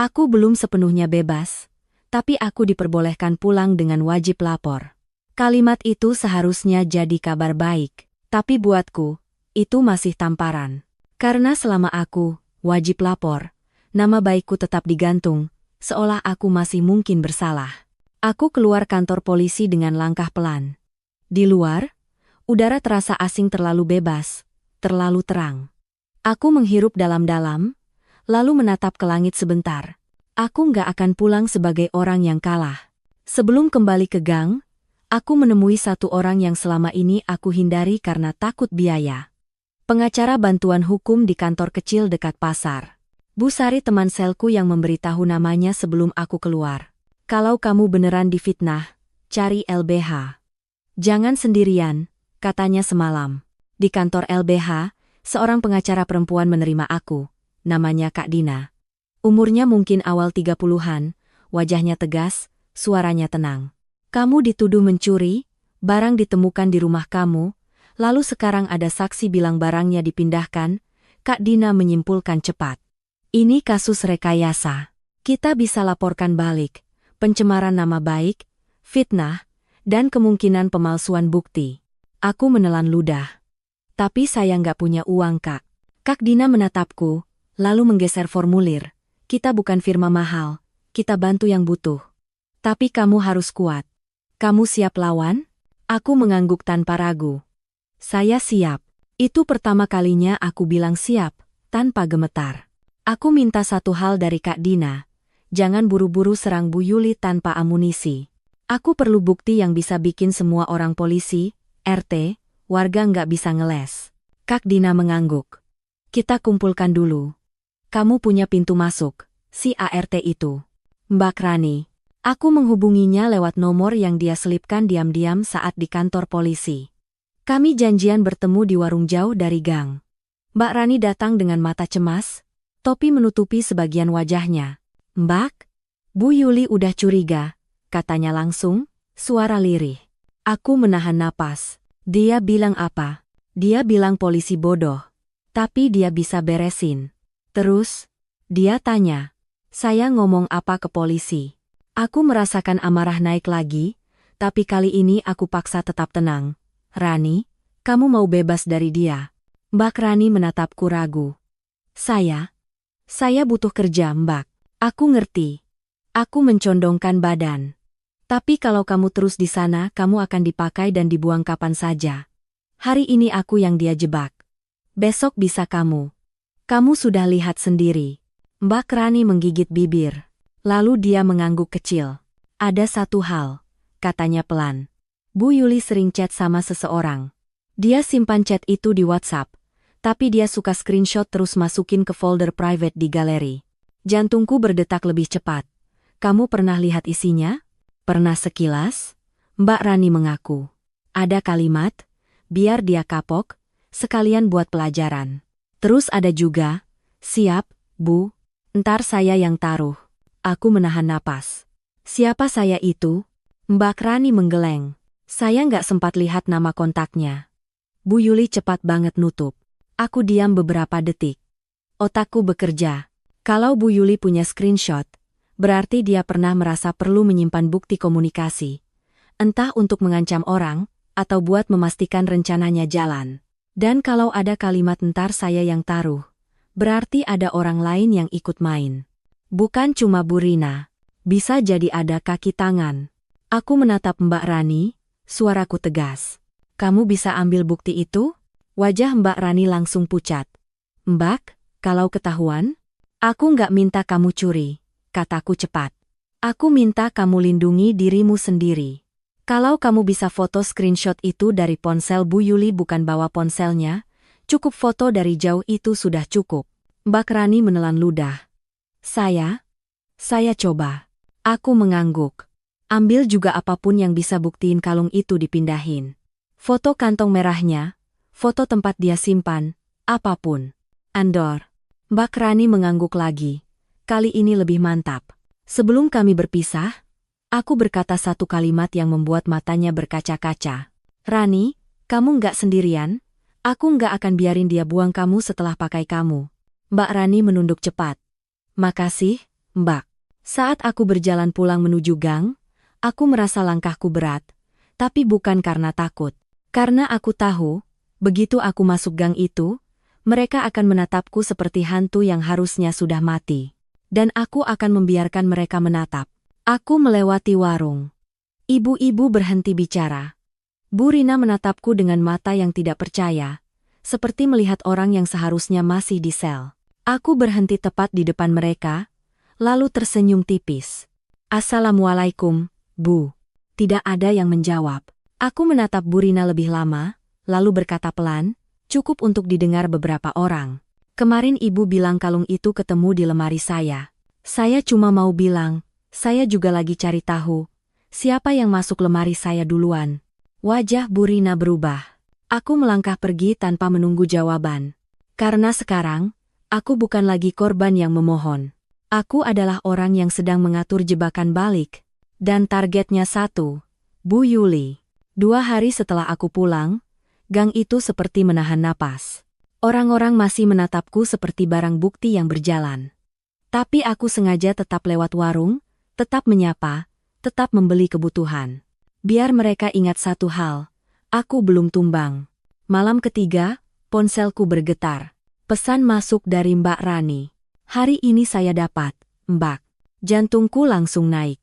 Aku belum sepenuhnya bebas, tapi aku diperbolehkan pulang dengan wajib lapor. Kalimat itu seharusnya jadi kabar baik, tapi buatku, itu masih tamparan. Karena selama aku wajib lapor, nama baikku tetap digantung, seolah aku masih mungkin bersalah. Aku keluar kantor polisi dengan langkah pelan. Di luar, udara terasa asing, terlalu bebas, terlalu terang. Aku menghirup dalam-dalam, lalu menatap ke langit sebentar. Aku nggak akan pulang sebagai orang yang kalah. Sebelum kembali ke gang, aku menemui satu orang yang selama ini aku hindari karena takut biaya. Pengacara bantuan hukum di kantor kecil dekat pasar. Bu Sari, teman selku yang memberitahu namanya sebelum aku keluar. Kalau kamu beneran difitnah, cari LBH. Jangan sendirian, katanya semalam. Di kantor LBH, seorang pengacara perempuan menerima aku. Namanya Kak Dina. Umurnya mungkin awal 30-an, wajahnya tegas, suaranya tenang. Kamu dituduh mencuri, barang ditemukan di rumah kamu, lalu sekarang ada saksi bilang barangnya dipindahkan. Kak Dina menyimpulkan cepat. Ini kasus rekayasa. Kita bisa laporkan balik, pencemaran nama baik, fitnah, dan kemungkinan pemalsuan bukti. Aku menelan ludah. Tapi saya nggak punya uang, Kak. Kak Dina menatapku, lalu menggeser formulir. Kita bukan firma mahal, kita bantu yang butuh. Tapi kamu harus kuat. Kamu siap lawan? Aku mengangguk tanpa ragu. Saya siap. Itu pertama kalinya aku bilang siap, tanpa gemetar. Aku minta satu hal dari Kak Dina. Jangan buru-buru serang Bu Yuli tanpa amunisi. Aku perlu bukti yang bisa bikin semua orang polisi, RT, warga nggak bisa ngeles. Kak Dina mengangguk. Kita kumpulkan dulu. Kamu punya pintu masuk, si ART itu. Mbak Rani. Aku menghubunginya lewat nomor yang dia selipkan diam-diam saat di kantor polisi. Kami janjian bertemu di warung jauh dari gang. Mbak Rani datang dengan mata cemas, topi menutupi sebagian wajahnya. Mbak? Bu Yuli udah curiga, katanya langsung, suara lirih. Aku menahan napas. Dia bilang apa? Dia bilang polisi bodoh. Tapi dia bisa beresin. Terus, dia tanya. Saya ngomong apa ke polisi? Aku merasakan amarah naik lagi, tapi kali ini aku paksa tetap tenang. Rani, kamu mau bebas dari dia? Mbak Rani menatapku ragu. Saya butuh kerja, Mbak. Aku ngerti. Aku mencondongkan badan. Tapi kalau kamu terus di sana, kamu akan dipakai dan dibuang kapan saja. Hari ini aku yang dia jebak. Besok bisa kamu. Kamu sudah lihat sendiri. Mbak Rani menggigit bibir. Lalu dia mengangguk kecil. Ada satu hal, katanya pelan. Bu Yuli sering chat sama seseorang. Dia simpan chat itu di WhatsApp, tapi dia suka screenshot terus masukin ke folder private di galeri. Jantungku berdetak lebih cepat. Kamu pernah lihat isinya? Pernah sekilas? Mbak Rani mengaku. Ada kalimat, biar dia kapok, sekalian buat pelajaran. Terus ada juga, siap, Bu, ntar saya yang taruh. Aku menahan napas. Siapa saya itu? Mbak Rani menggeleng. Saya nggak sempat lihat nama kontaknya. Bu Yuli cepat banget nutup. Aku diam beberapa detik. Otakku bekerja. Kalau Bu Yuli punya screenshot, berarti dia pernah merasa perlu menyimpan bukti komunikasi. Entah untuk mengancam orang, atau buat memastikan rencananya jalan. Dan kalau ada kalimat ntar saya yang taruh, berarti ada orang lain yang ikut main. Bukan cuma Bu Rina. Bisa jadi ada kaki tangan. Aku menatap Mbak Rani, suaraku tegas. Kamu bisa ambil bukti itu? Wajah Mbak Rani langsung pucat. Mbak, kalau ketahuan? Aku nggak minta kamu curi, kataku cepat. Aku minta kamu lindungi dirimu sendiri. Kalau kamu bisa foto screenshot itu dari ponsel Bu Yuli bukan bawa ponselnya, cukup foto dari jauh itu sudah cukup. Mbak Rani menelan ludah. Saya coba. Aku mengangguk. Ambil juga apapun yang bisa buktiin kalung itu dipindahin. Foto kantong merahnya, foto tempat dia simpan, apapun. Andor. Mbak Rani mengangguk lagi. Kali ini lebih mantap. Sebelum kami berpisah, aku berkata satu kalimat yang membuat matanya berkaca-kaca. Rani, kamu nggak sendirian? Aku nggak akan biarin dia buang kamu setelah pakai kamu. Mbak Rani menunduk cepat. Makasih, Mbak. Saat aku berjalan pulang menuju gang, aku merasa langkahku berat, tapi bukan karena takut. Karena aku tahu, begitu aku masuk gang itu, mereka akan menatapku seperti hantu yang harusnya sudah mati. Dan aku akan membiarkan mereka menatap. Aku melewati warung. Ibu-ibu berhenti bicara. Bu Rina menatapku dengan mata yang tidak percaya, seperti melihat orang yang seharusnya masih di sel. Aku berhenti tepat di depan mereka, lalu tersenyum tipis. Assalamualaikum, Bu. Tidak ada yang menjawab. Aku menatap Bu Rina lebih lama, lalu berkata pelan, cukup untuk didengar beberapa orang. Kemarin Ibu bilang kalung itu ketemu di lemari saya. Saya cuma mau bilang, saya juga lagi cari tahu, siapa yang masuk lemari saya duluan. Wajah Bu Rina berubah. Aku melangkah pergi tanpa menunggu jawaban. Karena sekarang, aku bukan lagi korban yang memohon. Aku adalah orang yang sedang mengatur jebakan balik. Dan targetnya satu, Bu Yuli. 2 hari setelah aku pulang, gang itu seperti menahan napas. Orang-orang masih menatapku seperti barang bukti yang berjalan. Tapi aku sengaja tetap lewat warung, tetap menyapa, tetap membeli kebutuhan. Biar mereka ingat satu hal, aku belum tumbang. Malam ketiga, ponselku bergetar. Pesan masuk dari Mbak Rani. Hari ini saya dapat, Mbak. Jantungku langsung naik.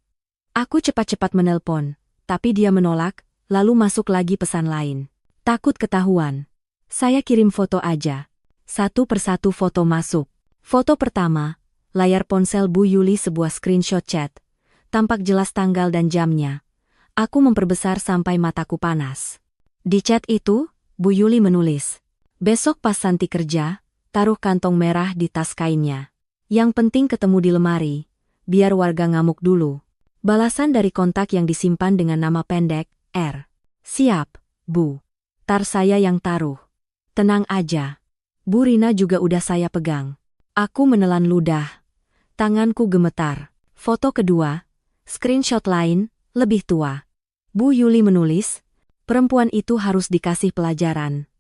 Aku cepat-cepat menelpon, tapi dia menolak, lalu masuk lagi pesan lain. Takut ketahuan. Saya kirim foto aja. Satu persatu foto masuk. Foto pertama, layar ponsel Bu Yuli sebuah screenshot chat. Tampak jelas tanggal dan jamnya. Aku memperbesar sampai mataku panas. Di chat itu, Bu Yuli menulis, "Besok pas Santi kerja, taruh kantong merah di tas kainnya. Yang penting ketemu di lemari, biar warga ngamuk dulu." Balasan dari kontak yang disimpan dengan nama pendek, R. "Siap, Bu. Tar saya yang taruh. Tenang aja. Bu Rina juga udah saya pegang." Aku menelan ludah. Tanganku gemetar. Foto kedua, screenshot lain, lebih tua. Bu Yuli menulis, "Perempuan itu harus dikasih pelajaran.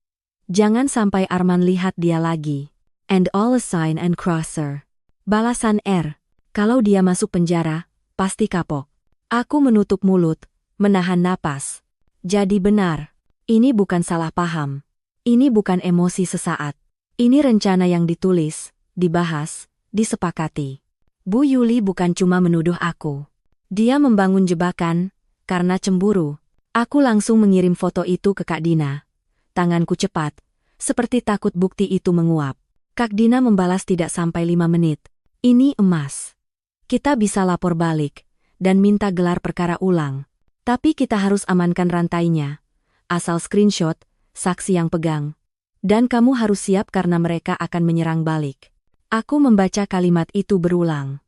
Jangan sampai Arman lihat dia lagi. And all a sign and crosser." Balasan R. "Kalau dia masuk penjara, pasti kapok." Aku menutup mulut, menahan napas. Jadi benar. Ini bukan salah paham. Ini bukan emosi sesaat. Ini rencana yang ditulis, dibahas, disepakati. Bu Yuli bukan cuma menuduh aku. Dia membangun jebakan, karena cemburu. Aku langsung mengirim foto itu ke Kak Dina. Tanganku cepat, seperti takut bukti itu menguap. Kak Dina membalas tidak sampai 5 menit. "Ini emas. Kita bisa lapor balik, dan minta gelar perkara ulang. Tapi kita harus amankan rantainya. Asal screenshot, saksi yang pegang. Dan kamu harus siap karena mereka akan menyerang balik." Aku membaca kalimat itu berulang.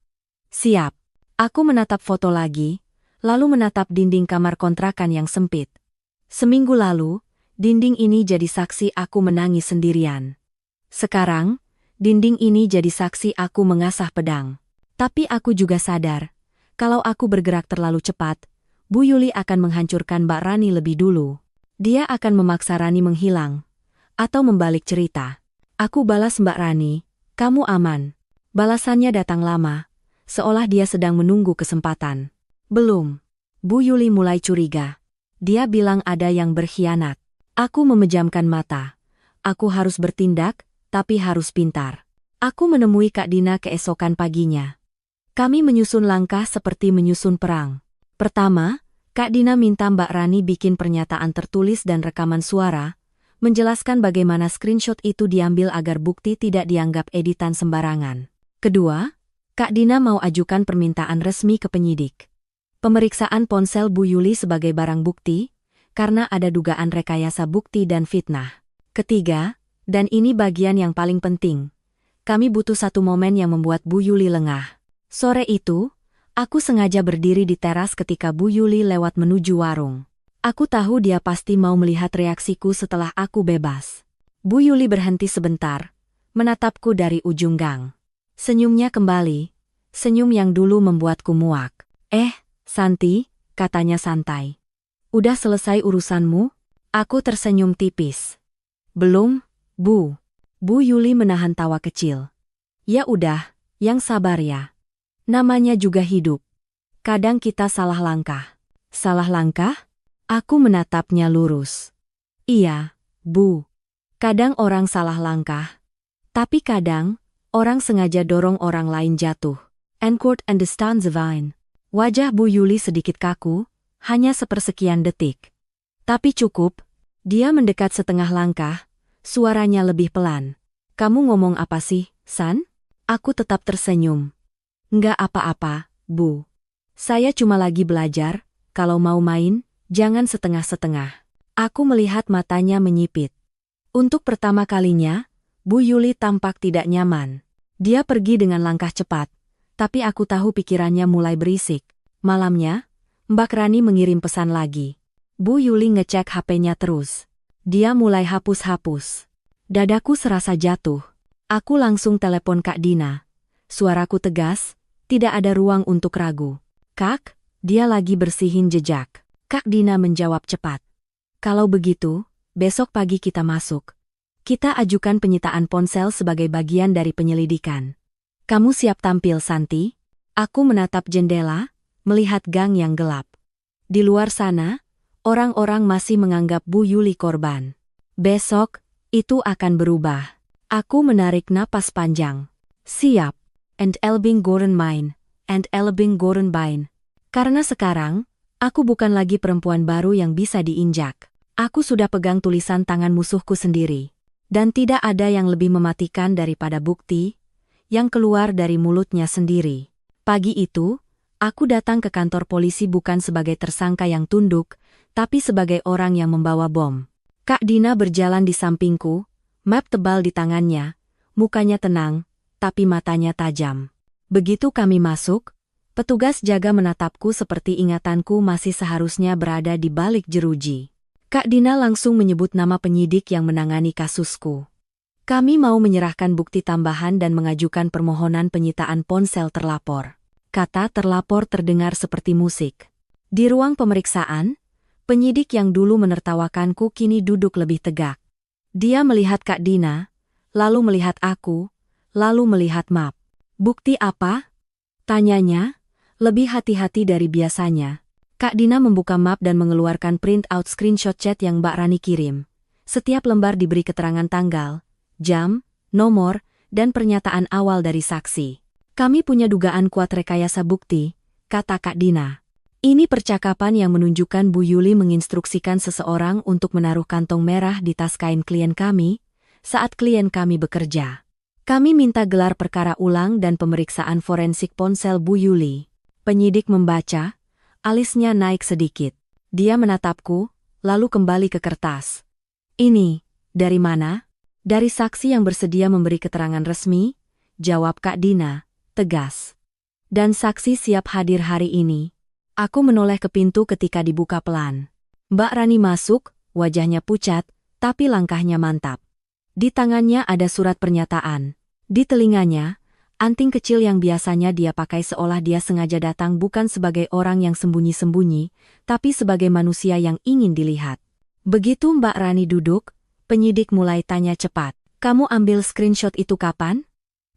Siap. Aku menatap foto lagi, lalu menatap dinding kamar kontrakan yang sempit. Seminggu lalu, dinding ini jadi saksi aku menangis sendirian. Sekarang, dinding ini jadi saksi aku mengasah pedang. Tapi aku juga sadar, kalau aku bergerak terlalu cepat, Bu Yuli akan menghancurkan Mbak Rani lebih dulu. Dia akan memaksa Rani menghilang. Atau membalik cerita. Aku balas Mbak Rani, "Kamu aman." Balasannya datang lama, seolah dia sedang menunggu kesempatan. Belum. Bu Yuli mulai curiga. Dia bilang ada yang berkhianat. Aku memejamkan mata. Aku harus bertindak, tapi harus pintar. Aku menemui Kak Dina keesokan paginya. Kami menyusun langkah seperti menyusun perang. Pertama, Kak Dina minta Mbak Rani bikin pernyataan tertulis dan rekaman suara, menjelaskan bagaimana screenshot itu diambil agar bukti tidak dianggap editan sembarangan. Kedua, Kak Dina mau ajukan permintaan resmi ke penyidik. Pemeriksaan ponsel Bu Yuli sebagai barang bukti, karena ada dugaan rekayasa bukti dan fitnah. Ketiga, dan ini bagian yang paling penting, kami butuh satu momen yang membuat Bu Yuli lengah. Sore itu, aku sengaja berdiri di teras ketika Bu Yuli lewat menuju warung. Aku tahu dia pasti mau melihat reaksiku setelah aku bebas. Bu Yuli berhenti sebentar, menatapku dari ujung gang. Senyumnya kembali, senyum yang dulu membuatku muak. Santi," katanya santai. "Udah selesai urusanmu?" Aku tersenyum tipis. "Belum, Bu." Bu Yuli menahan tawa kecil. "Ya udah, yang sabar ya. Namanya juga hidup. Kadang kita salah langkah." "Salah langkah?" Aku menatapnya lurus. "Iya, Bu. Kadang orang salah langkah. Tapi kadang, orang sengaja dorong orang lain jatuh." Unquote understand the vine. Wajah Bu Yuli sedikit kaku, hanya sepersekian detik. Tapi cukup, dia mendekat setengah langkah, suaranya lebih pelan. "Kamu ngomong apa sih, San?" Aku tetap tersenyum. "Nggak apa-apa, Bu. Saya cuma lagi belajar, kalau mau main, jangan setengah-setengah." Aku melihat matanya menyipit. Untuk pertama kalinya, Bu Yuli tampak tidak nyaman. Dia pergi dengan langkah cepat, tapi aku tahu pikirannya mulai berisik. Malamnya, Mbak Rani mengirim pesan lagi. Bu Yuli ngecek HP-nya terus. Dia mulai hapus-hapus. Dadaku serasa jatuh. Aku langsung telepon Kak Dina. Suaraku tegas, tidak ada ruang untuk ragu. "Kak, dia lagi bersihin jejak." Kak Dina menjawab cepat. "Kalau begitu, besok pagi kita masuk. Kita ajukan penyitaan ponsel sebagai bagian dari penyelidikan. Kamu siap tampil, Santi?" Aku menatap jendela, melihat gang yang gelap. Di luar sana, orang-orang masih menganggap Bu Yuli korban. Besok, itu akan berubah. Aku menarik napas panjang. Siap. And Elbing Goren Mine. And Elbing Goren Bain. Karena sekarang, aku bukan lagi perempuan baru yang bisa diinjak. Aku sudah pegang tulisan tangan musuhku sendiri. Dan tidak ada yang lebih mematikan daripada bukti yang keluar dari mulutnya sendiri. Pagi itu, aku datang ke kantor polisi bukan sebagai tersangka yang tunduk, tapi sebagai orang yang membawa bom. Kak Dina berjalan di sampingku, map tebal di tangannya, mukanya tenang, tapi matanya tajam. Begitu kami masuk, petugas jaga menatapku seperti ingatanku masih seharusnya berada di balik jeruji. Kak Dina langsung menyebut nama penyidik yang menangani kasusku. Kami mau menyerahkan bukti tambahan dan mengajukan permohonan penyitaan ponsel terlapor. Kata terlapor terdengar seperti musik. Di ruang pemeriksaan, penyidik yang dulu menertawakanku kini duduk lebih tegak. Dia melihat Kak Dina, lalu melihat aku, lalu melihat map. Bukti apa? Tanyanya, lebih hati-hati dari biasanya. Kak Dina membuka map dan mengeluarkan print out screenshot chat yang Mbak Rani kirim. Setiap lembar diberi keterangan tanggal, jam, nomor, dan pernyataan awal dari saksi. Kami punya dugaan kuat rekayasa bukti, kata Kak Dina. Ini percakapan yang menunjukkan Bu Yuli menginstruksikan seseorang untuk menaruh kantong merah di tas kain klien kami saat klien kami bekerja. Kami minta gelar perkara ulang dan pemeriksaan forensik ponsel Bu Yuli. Penyidik membaca. Alisnya naik sedikit. Dia menatapku, lalu kembali ke kertas. Ini, dari mana? Dari saksi yang bersedia memberi keterangan resmi, jawab Kak Dina, tegas. Dan saksi siap hadir hari ini. Aku menoleh ke pintu ketika dibuka pelan. Mbak Rani masuk, wajahnya pucat, tapi langkahnya mantap. Di tangannya ada surat pernyataan. Di telinganya, anting kecil yang biasanya dia pakai seolah dia sengaja datang bukan sebagai orang yang sembunyi-sembunyi, tapi sebagai manusia yang ingin dilihat. Begitu Mbak Rani duduk, penyidik mulai tanya cepat. Kamu ambil screenshot itu kapan?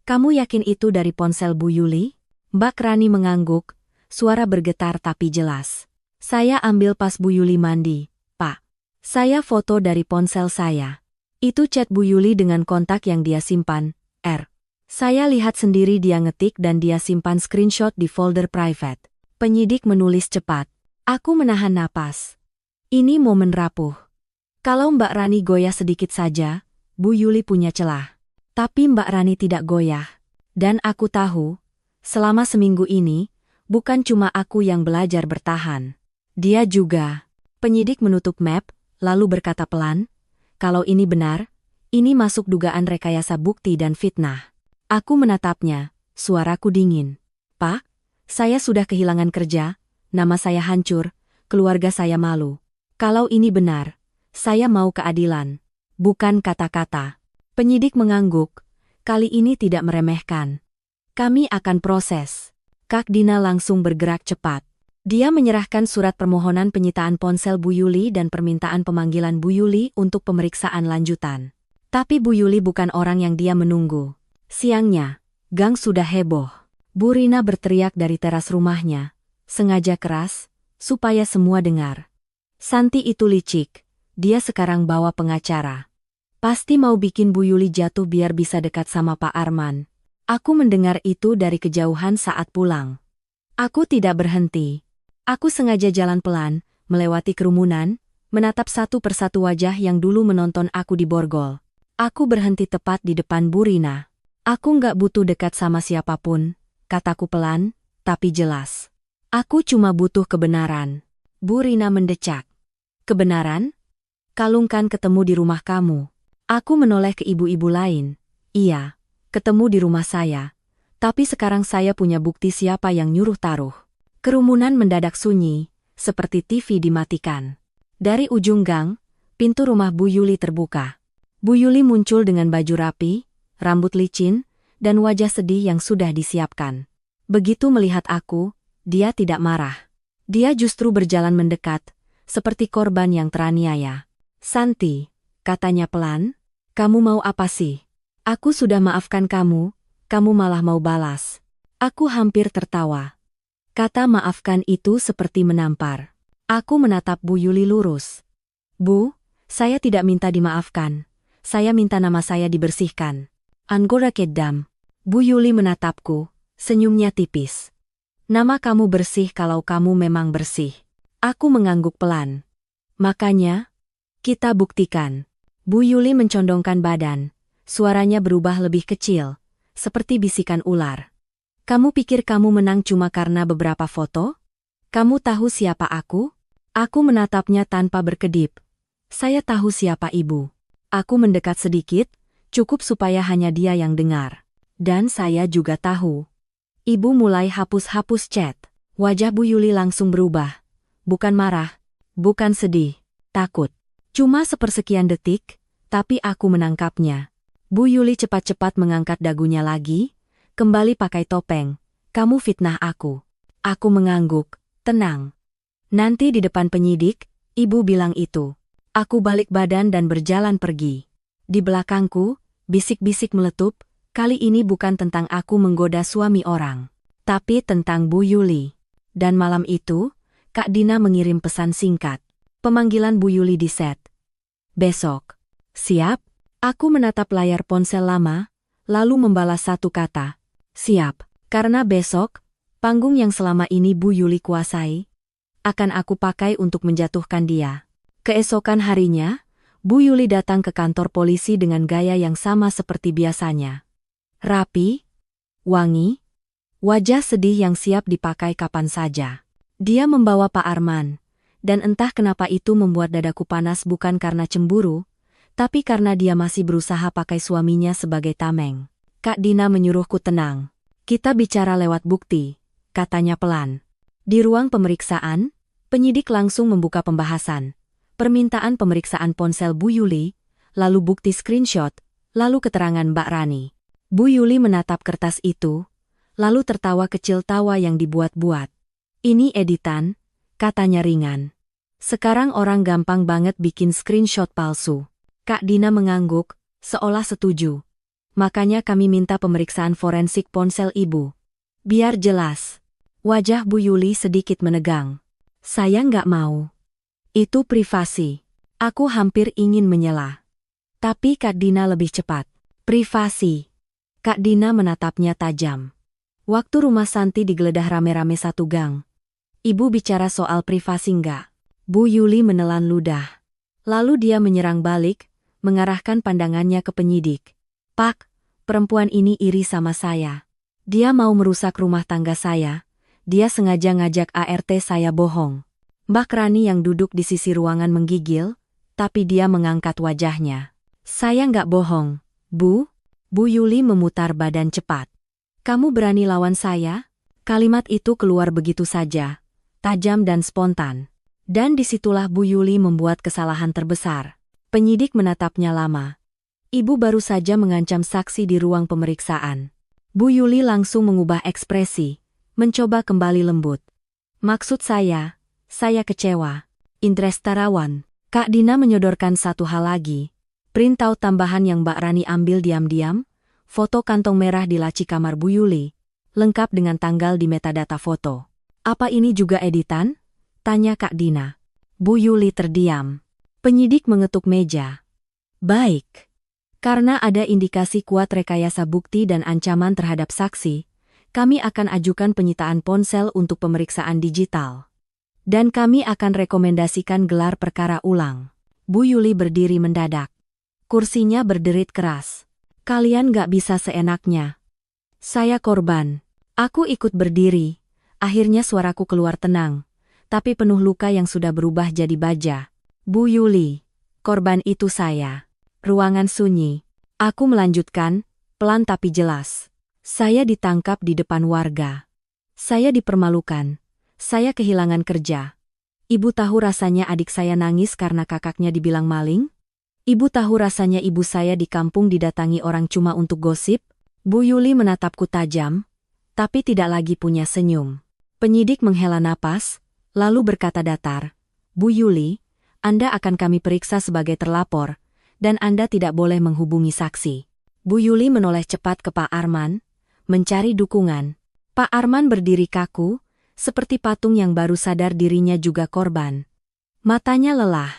Kamu yakin itu dari ponsel Bu Yuli? Mbak Rani mengangguk, suara bergetar tapi jelas. Saya ambil pas Bu Yuli mandi, Pak. Saya foto dari ponsel saya. Itu chat Bu Yuli dengan kontak yang dia simpan, R. Saya lihat sendiri dia ngetik dan dia simpan screenshot di folder private. Penyidik menulis cepat. Aku menahan napas. Ini momen rapuh. Kalau Mbak Rani goyah sedikit saja, Bu Yuli punya celah. Tapi Mbak Rani tidak goyah. Dan aku tahu, selama seminggu ini, bukan cuma aku yang belajar bertahan. Dia juga. Penyidik menutup map, lalu berkata pelan, kalau ini benar, ini masuk dugaan rekayasa bukti dan fitnah. Aku menatapnya, suaraku dingin. Pak, saya sudah kehilangan kerja, nama saya hancur, keluarga saya malu. Kalau ini benar, saya mau keadilan. Bukan kata-kata. Penyidik mengangguk, kali ini tidak meremehkan. Kami akan proses. Kak Dina langsung bergerak cepat. Dia menyerahkan surat permohonan penyitaan ponsel Bu Yuli dan permintaan pemanggilan Bu Yuli untuk pemeriksaan lanjutan. Tapi Bu Yuli bukan orang yang dia menunggu. Siangnya, gang sudah heboh. Bu Rina berteriak dari teras rumahnya, sengaja keras, supaya semua dengar. Santi itu licik, dia sekarang bawa pengacara. Pasti mau bikin Bu Yuli jatuh biar bisa dekat sama Pak Arman. Aku mendengar itu dari kejauhan saat pulang. Aku tidak berhenti. Aku sengaja jalan pelan, melewati kerumunan, menatap satu persatu wajah yang dulu menonton aku di borgol. Aku berhenti tepat di depan Bu Rina. Aku nggak butuh dekat sama siapapun, kataku pelan, tapi jelas. Aku cuma butuh kebenaran. Bu Rina mendecak. Kebenaran? Kalungkan ketemu di rumah kamu. Aku menoleh ke ibu-ibu lain. Iya, ketemu di rumah saya. Tapi sekarang saya punya bukti siapa yang nyuruh taruh. Kerumunan mendadak sunyi, seperti TV dimatikan. Dari ujung gang, pintu rumah Bu Yuli terbuka. Bu Yuli muncul dengan baju rapi, rambut licin, dan wajah sedih yang sudah disiapkan. Begitu melihat aku, dia tidak marah. Dia justru berjalan mendekat, seperti korban yang teraniaya. Santi, katanya pelan, kamu mau apa sih? Aku sudah maafkan kamu, kamu malah mau balas. Aku hampir tertawa. Kata maafkan itu seperti menampar. Aku menatap Bu Yuli lurus. Bu, saya tidak minta dimaafkan. Saya minta nama saya dibersihkan. Anggora kedam. Bu Yuli menatapku, senyumnya tipis. Nama kamu bersih kalau kamu memang bersih. Aku mengangguk pelan. Makanya, Kita buktikan. Bu Yuli mencondongkan badan. Suaranya berubah lebih kecil, seperti bisikan ular. Kamu pikir kamu menang cuma karena beberapa foto? Kamu tahu siapa aku? Aku menatapnya tanpa berkedip. Saya tahu siapa ibu. Aku mendekat sedikit, cukup supaya hanya dia yang dengar. Dan saya juga tahu. Ibu mulai hapus-hapus chat. Wajah Bu Yuli langsung berubah. Bukan marah, bukan sedih, takut. Cuma sepersekian detik, tapi aku menangkapnya. Bu Yuli cepat-cepat mengangkat dagunya lagi, kembali pakai topeng. Kamu fitnah aku. Aku mengangguk, tenang. Nanti di depan penyidik, ibu bilang itu. Aku balik badan dan berjalan pergi. Di belakangku, bisik-bisik meletup, kali ini bukan tentang aku menggoda suami orang, tapi tentang Bu Yuli. Dan malam itu, Kak Dina mengirim pesan singkat. Pemanggilan Bu Yuli di set. Besok. Siap? Aku menatap layar ponsel lama, lalu membalas satu kata. Siap. Karena besok, panggung yang selama ini Bu Yuli kuasai, akan aku pakai untuk menjatuhkan dia. Keesokan harinya, Bu Yuli datang ke kantor polisi dengan gaya yang sama seperti biasanya. Rapi, wangi, wajah sedih yang siap dipakai kapan saja. Dia membawa Pak Arman, dan entah kenapa itu membuat dadaku panas bukan karena cemburu, tapi karena dia masih berusaha pakai suaminya sebagai tameng. Kak Dina menyuruhku tenang. Kita bicara lewat bukti, katanya pelan. Di ruang pemeriksaan, penyidik langsung membuka pembahasan. Permintaan pemeriksaan ponsel Bu Yuli, lalu bukti screenshot, lalu keterangan Mbak Rani. Bu Yuli menatap kertas itu, lalu tertawa kecil tawa yang dibuat-buat. Ini editan, katanya ringan. Sekarang orang gampang banget bikin screenshot palsu. Kak Dina mengangguk, seolah setuju. Makanya kami minta pemeriksaan forensik ponsel ibu. Biar jelas. Wajah Bu Yuli sedikit menegang. Saya nggak mau. Itu privasi. Aku hampir ingin menyela. Tapi Kak Dina lebih cepat. Privasi. Kak Dina menatapnya tajam. Waktu rumah Santi digeledah rame-rame satu gang. Ibu bicara soal privasi nggak? Bu Yuli menelan ludah. Lalu dia menyerang balik, mengarahkan pandangannya ke penyidik. Pak, perempuan ini iri sama saya. Dia mau merusak rumah tangga saya. Dia sengaja ngajak ART saya bohong. Mbak Rani yang duduk di sisi ruangan menggigil, tapi dia mengangkat wajahnya. Saya nggak bohong, Bu. Bu Yuli memutar badan cepat. Kamu berani lawan saya? Kalimat itu keluar begitu saja, tajam dan spontan. Dan disitulah Bu Yuli membuat kesalahan terbesar. Penyidik menatapnya lama. Ibu baru saja mengancam saksi di ruang pemeriksaan. Bu Yuli langsung mengubah ekspresi, mencoba kembali lembut. Maksud saya kecewa. Indres Tarawan. Kak Dina menyodorkan satu hal lagi. Printout tambahan yang Mbak Rani ambil diam-diam, foto kantong merah di laci kamar Bu Yuli, lengkap dengan tanggal di metadata foto. Apa ini juga editan? Tanya Kak Dina. Bu Yuli terdiam. Penyidik mengetuk meja. Baik. Karena ada indikasi kuat rekayasa bukti dan ancaman terhadap saksi, kami akan ajukan penyitaan ponsel untuk pemeriksaan digital. Dan kami akan rekomendasikan gelar perkara ulang. Bu Yuli berdiri mendadak. Kursinya berderit keras. Kalian gak bisa seenaknya. Saya korban. Aku ikut berdiri. Akhirnya suaraku keluar tenang, tapi penuh luka yang sudah berubah jadi baja. Bu Yuli, korban itu saya. Ruangan sunyi. Aku melanjutkan, pelan tapi jelas. Saya ditangkap di depan warga. Saya dipermalukan. Saya kehilangan kerja. Ibu tahu rasanya adik saya nangis karena kakaknya dibilang maling? Ibu tahu rasanya ibu saya di kampung didatangi orang cuma untuk gosip? Bu Yuli menatapku tajam, tapi tidak lagi punya senyum. Penyidik menghela napas, lalu berkata datar, Bu Yuli, Anda akan kami periksa sebagai terlapor, dan Anda tidak boleh menghubungi saksi. Bu Yuli menoleh cepat ke Pak Arman, mencari dukungan. Pak Arman berdiri kaku, seperti patung yang baru sadar dirinya juga korban. Matanya lelah.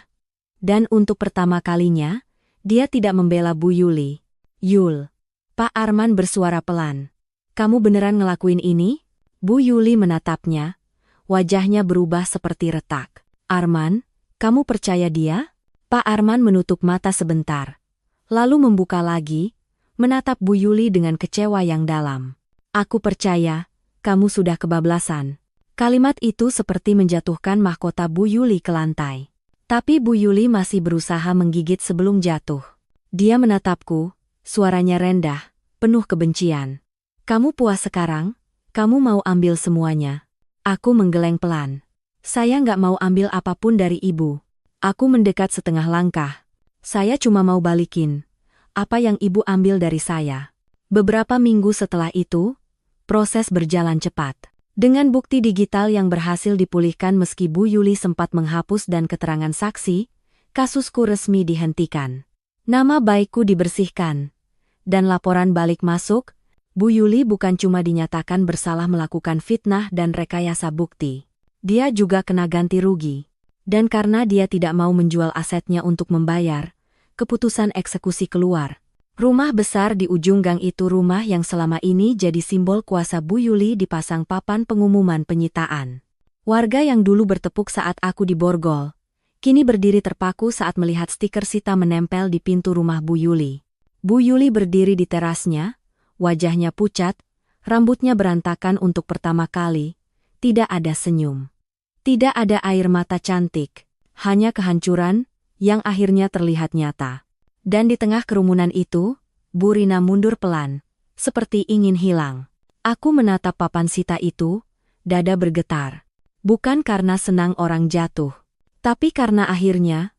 Dan untuk pertama kalinya, dia tidak membela Bu Yuli. Yul. Pak Arman bersuara pelan. Kamu beneran ngelakuin ini? Bu Yuli menatapnya. Wajahnya berubah seperti retak. Arman, kamu percaya dia? Pak Arman menutup mata sebentar, lalu membuka lagi, menatap Bu Yuli dengan kecewa yang dalam. Aku percaya, kamu sudah kebablasan. Kalimat itu seperti menjatuhkan mahkota Bu Yuli ke lantai. Tapi Bu Yuli masih berusaha menggigit sebelum jatuh. Dia menatapku, suaranya rendah, penuh kebencian. Kamu puas sekarang? Kamu mau ambil semuanya? Aku menggeleng pelan. Saya nggak mau ambil apapun dari ibu. Aku mendekat setengah langkah. Saya cuma mau balikin apa yang ibu ambil dari saya. Beberapa minggu setelah itu, proses berjalan cepat. Dengan bukti digital yang berhasil dipulihkan meski Bu Yuli sempat menghapus dan keterangan saksi, kasusku resmi dihentikan. Nama baikku dibersihkan. Dan laporan balik masuk, Bu Yuli bukan cuma dinyatakan bersalah melakukan fitnah dan rekayasa bukti. Dia juga kena ganti rugi. Dan karena dia tidak mau menjual asetnya untuk membayar, keputusan eksekusi keluar. Rumah besar di ujung gang itu rumah yang selama ini jadi simbol kuasa Bu Yuli dipasang papan pengumuman penyitaan. Warga yang dulu bertepuk saat aku diborgol, kini berdiri terpaku saat melihat stiker Sita menempel di pintu rumah Bu Yuli. Bu Yuli berdiri di terasnya, wajahnya pucat, rambutnya berantakan untuk pertama kali, tidak ada senyum. Tidak ada air mata cantik, hanya kehancuran yang akhirnya terlihat nyata. Dan di tengah kerumunan itu, Bu Rina mundur pelan, seperti ingin hilang. Aku menatap papan Sita itu, dada bergetar. Bukan karena senang orang jatuh, tapi karena akhirnya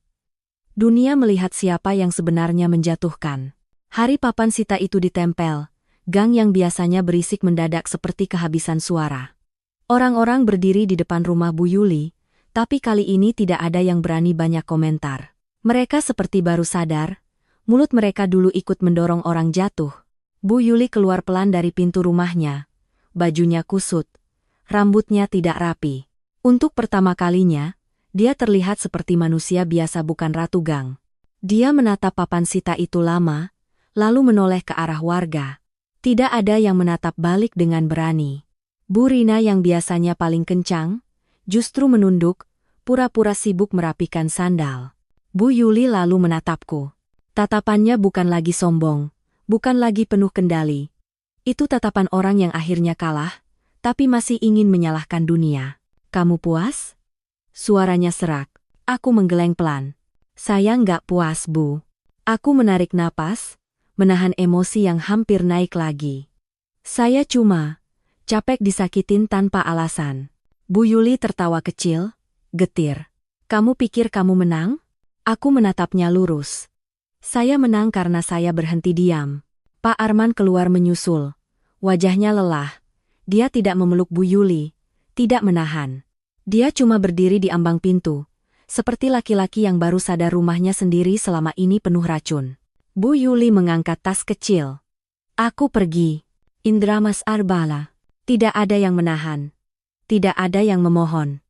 dunia melihat siapa yang sebenarnya menjatuhkan. Hari papan Sita itu ditempel, gang yang biasanya berisik mendadak seperti kehabisan suara. Orang-orang berdiri di depan rumah Bu Yuli, tapi kali ini tidak ada yang berani banyak komentar. Mereka seperti baru sadar, mulut mereka dulu ikut mendorong orang jatuh. Bu Yuli keluar pelan dari pintu rumahnya. Bajunya kusut, rambutnya tidak rapi. Untuk pertama kalinya, dia terlihat seperti manusia biasa bukan ratu gang. Dia menatap papan Sita itu lama, lalu menoleh ke arah warga. Tidak ada yang menatap balik dengan berani. Bu Rina yang biasanya paling kencang, justru menunduk, pura-pura sibuk merapikan sandal. Bu Yuli lalu menatapku. Tatapannya bukan lagi sombong, bukan lagi penuh kendali. Itu tatapan orang yang akhirnya kalah, tapi masih ingin menyalahkan dunia. Kamu puas? Suaranya serak. Aku menggeleng pelan. Saya nggak puas, Bu. Aku menarik napas, menahan emosi yang hampir naik lagi. Saya cuma capek disakitin tanpa alasan. Bu Yuli tertawa kecil, getir. Kamu pikir kamu menang? Aku menatapnya lurus. Saya menang karena saya berhenti diam. Pak Arman keluar menyusul. Wajahnya lelah. Dia tidak memeluk Bu Yuli, tidak menahan. Dia cuma berdiri di ambang pintu, seperti laki-laki yang baru sadar rumahnya sendiri selama ini penuh racun. Bu Yuli mengangkat tas kecil. Aku pergi. Indra Mas Arbala. Tidak ada yang menahan. Tidak ada yang memohon.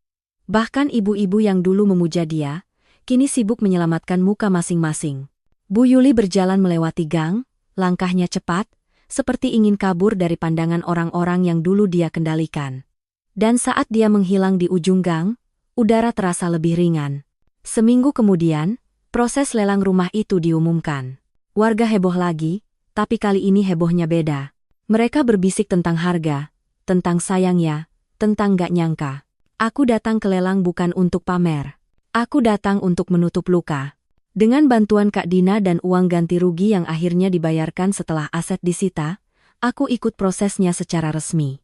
Bahkan ibu-ibu yang dulu memuja dia, kini sibuk menyelamatkan muka masing-masing. Bu Yuli berjalan melewati gang, langkahnya cepat, seperti ingin kabur dari pandangan orang-orang yang dulu dia kendalikan. Dan saat dia menghilang di ujung gang, udara terasa lebih ringan. Seminggu kemudian, proses lelang rumah itu diumumkan. Warga heboh lagi, tapi kali ini hebohnya beda. Mereka berbisik tentang harga, tentang sayangnya, tentang gak nyangka. Aku datang ke lelang bukan untuk pamer. Aku datang untuk menutup luka. Dengan bantuan Kak Dina dan uang ganti rugi yang akhirnya dibayarkan setelah aset disita, aku ikut prosesnya secara resmi.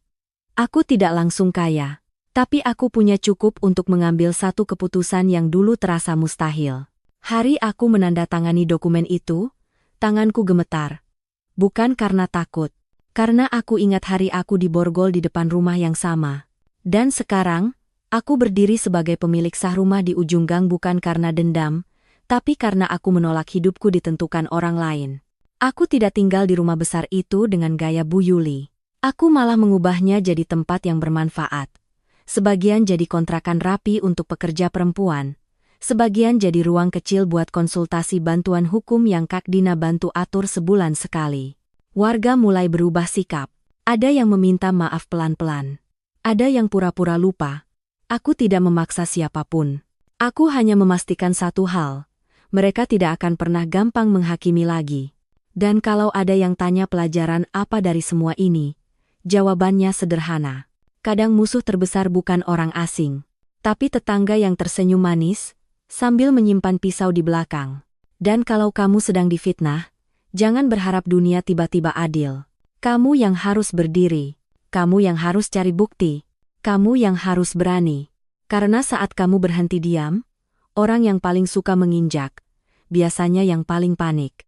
Aku tidak langsung kaya, tapi aku punya cukup untuk mengambil satu keputusan yang dulu terasa mustahil. Hari aku menandatangani dokumen itu, tanganku gemetar. Bukan karena takut. Karena aku ingat hari aku diborgol di depan rumah yang sama. Dan sekarang, aku berdiri sebagai pemilik sah rumah di ujung gang bukan karena dendam, tapi karena aku menolak hidupku ditentukan orang lain. Aku tidak tinggal di rumah besar itu dengan gaya Bu Yuli. Aku malah mengubahnya jadi tempat yang bermanfaat. Sebagian jadi kontrakan rapi untuk pekerja perempuan. Sebagian jadi ruang kecil buat konsultasi bantuan hukum yang Kak Dina bantu atur sebulan sekali. Warga mulai berubah sikap. Ada yang meminta maaf pelan-pelan. Ada yang pura-pura lupa. Aku tidak memaksa siapapun. Aku hanya memastikan satu hal, Mereka tidak akan pernah gampang menghakimi lagi. Dan kalau ada yang tanya pelajaran apa dari semua ini, jawabannya sederhana. Kadang musuh terbesar bukan orang asing, tapi tetangga yang tersenyum manis, sambil menyimpan pisau di belakang. Dan kalau kamu sedang difitnah, jangan berharap dunia tiba-tiba adil. Kamu yang harus berdiri. Kamu yang harus cari bukti. Kamu yang harus berani. Karena saat kamu berhenti diam, orang yang paling suka menginjak, biasanya yang paling panik.